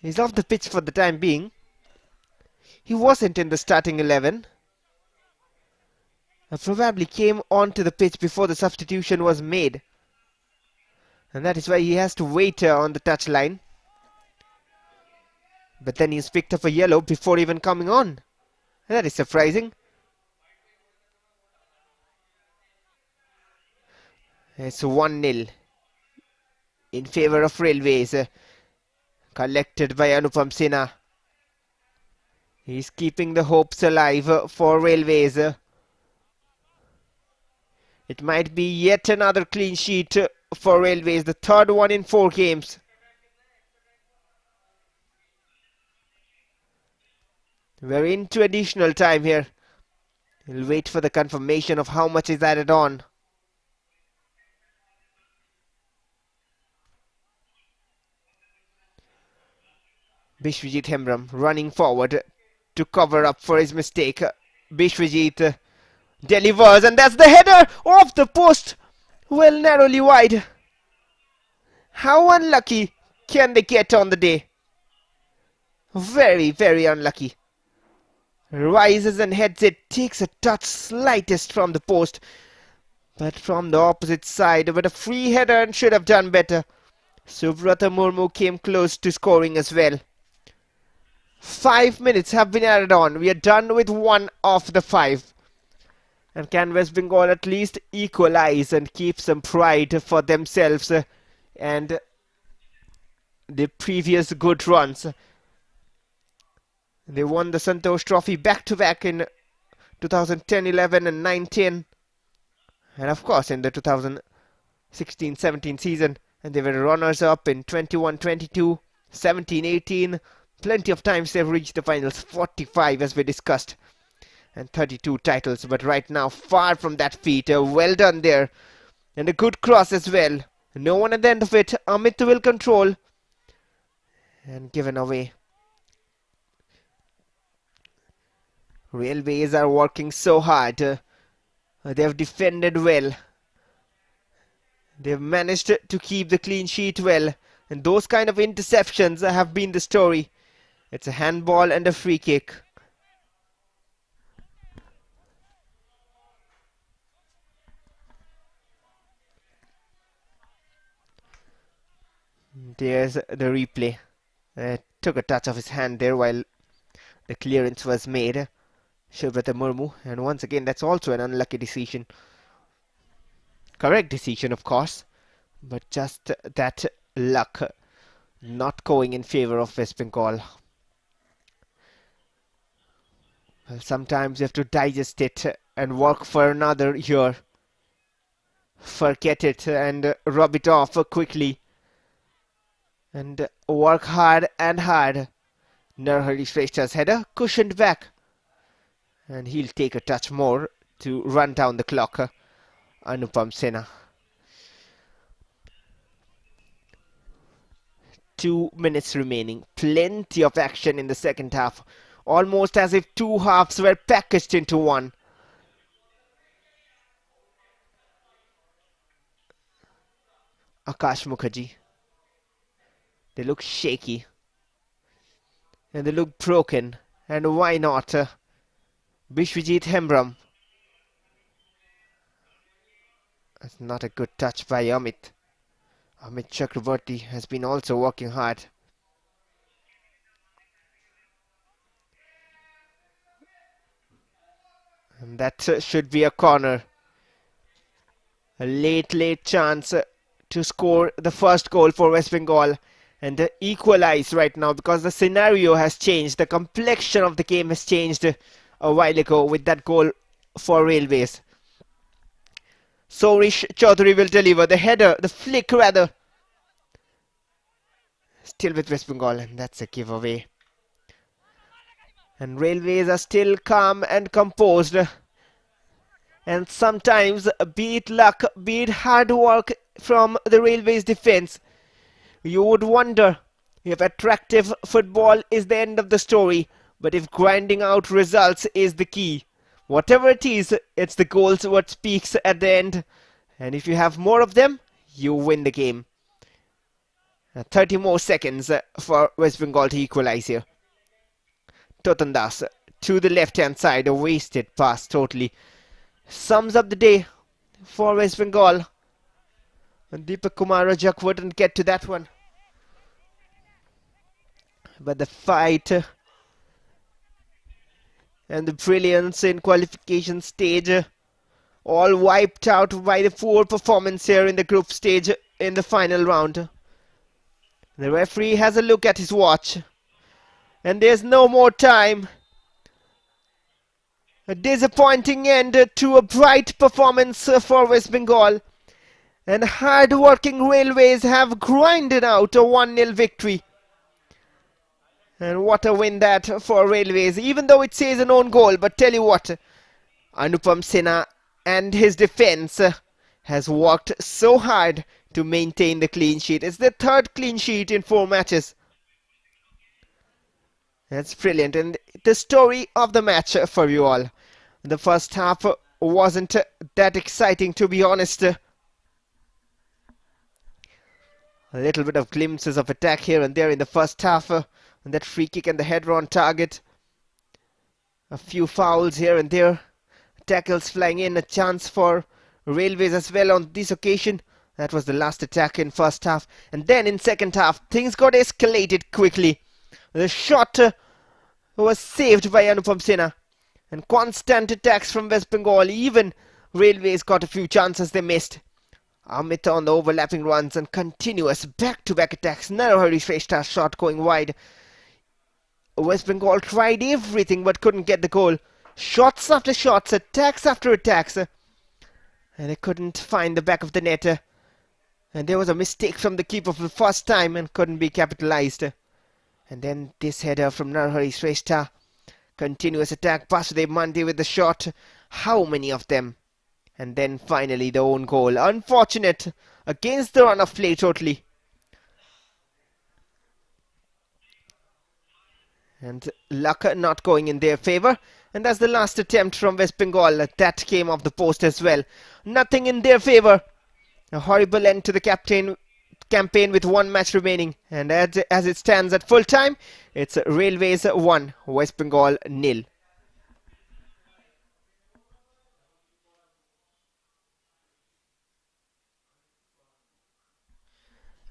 Speaker 1: He's off the pitch for the time being. He wasn't in the starting 11. Probably came onto the pitch before the substitution was made. And that is why he has to wait on the touchline. But then he's picked up a yellow before even coming on. That is surprising. It's 1-0 in favour of Railways. Collected by Anupam Sinha. He's keeping the hopes alive for Railways. It might be yet another clean sheet for Railways, the third one in 4 games. We're into additional time here. We'll wait for the confirmation of how much is added on. Bishwajit Hembram running forward to cover up for his mistake. Bishwajit delivers, and that's the header off the post. Well, narrowly wide. How unlucky can they get on the day? Very, very unlucky. Rises and heads it, takes a touch slightest from the post, but from the opposite side, but a free header and should have done better. Subrata Murmu came close to scoring as well. 5 minutes have been added on. We are done with 1 of the 5. And can West Bengal at least equalize and keep some pride for themselves and the previous good runs? They won the Santosh Trophy back-to-back in 2010-11 and 9-10. And of course in the 2016-17 season. And they were runners-up in 21-22, 17-18. Plenty of times they've reached the finals, 45 as we discussed. And 32 titles, but right now far from that feat. Well done there. And a good cross as well. No one at the end of it. Amit will control. And given away. Railways are working so hard. They have defended well. They've managed to keep the clean sheet well. And those kind of interceptions have been the story. It's a handball and a free kick. There's the replay. Took a touch of his hand there while the clearance was made. Subrata Murmu. And once again, that's also an unlucky decision. Correct decision, of course. But just that luck not going in favour of West Bengal. Well, sometimes you have to digest it and work for another year. forget it and rub it off quickly and work hard and hard. Narhari Shrestha's header cushioned back, and he'll take a touch more to run down the clock. Anupam Sena. 2 minutes remaining. Plenty of action in the second half. Almost as if two halves were packaged into one. Akash Mukherjee. They look shaky. And they look broken. And why not? Bishwajit Hembram. That's not a good touch by Amit. Amit Chakraborty has been also working hard. And that should be a corner. A late chance to score the first goal for West Bengal and equalize right now, because the scenario has changed. The complexion of the game has changed a while ago with that goal for Railways. Sorish Chaudhary will deliver the header, the flick rather. Still with West Bengal, and that's a giveaway. And Railways are still calm and composed. And sometimes, be it luck, be it hard work from the Railways defence, you would wonder if attractive football is the end of the story, but if grinding out results is the key. Whatever it is, it's the goals what speaks at the end. And if you have more of them, you win the game. 30 more seconds for West Bengal to equalize here. Totandas to the left-hand side, a wasted pass totally. Sums up the day for West Bengal. And Deepak Kumar Rajak wouldn't get to that one. But the fight and the brilliance in qualification stage all wiped out by the poor performance here in the group stage in the final round. The referee has a look at his watch. And there's no more time. A disappointing end to a bright performance for West Bengal. And hard-working Railways have grinded out a 1-0 victory. And what a win that for Railways, even though it says an own goal. But tell you what, Anupam Sena and his defence has worked so hard to maintain the clean sheet. It's the third clean sheet in 4 matches. That's brilliant. And the story of the match for you all. The first half wasn't that exciting, to be honest. A little bit of glimpses of attack here and there in the first half. And that free kick and the header on target. A few fouls here and there. Tackles flying in. A chance for Railways as well on this occasion. That was the last attack in first half. And then in second half, things got escalated quickly. The shot was saved by Anupam Sena. And constant attacks from West Bengal. Even Railways got a few chances they missed. Amit on the overlapping runs and continuous back-to-back attacks. Narahari Shrestha's shot going wide. West Bengal tried everything but couldn't get the goal. Shots after shots, attacks after attacks. And they couldn't find the back of the net. And there was a mistake from the keeper for the first time and couldn't be capitalized. And then this header from Narahari Shrestha. Continuous attack, Vasudev Mandi with the shot. How many of them? And then finally the own goal. Unfortunate against the run of play totally. And luck not going in their favour. And that's the last attempt from West Bengal. That came off the post as well. Nothing in their favour. A horrible end to the campaign with 1 match remaining. And as it stands at full time, it's Railways 1, West Bengal 0.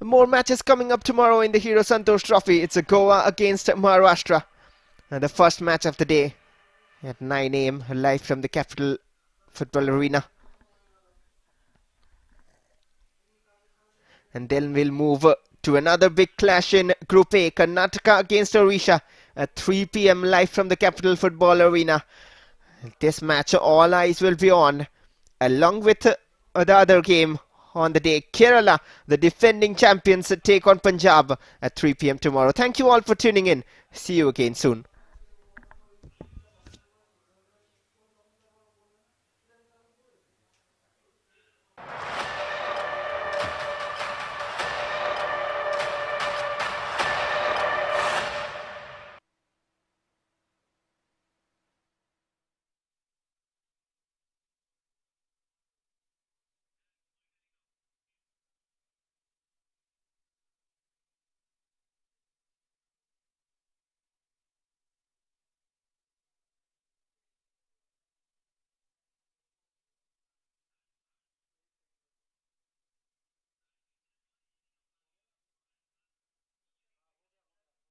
Speaker 1: More matches coming up tomorrow in the Hero Santosh Trophy. It's a Goa against Maharashtra. And the first match of the day at 9 AM live from the Capital Football Arena. And then we'll move to another big clash in Group A. Karnataka against Odisha at 3 PM live from the Capital Football Arena. This match all eyes will be on. Along with the other game on the day. Kerala, the defending champions, take on Punjab at 3 p.m. tomorrow. Thank you all for tuning in. See you again soon.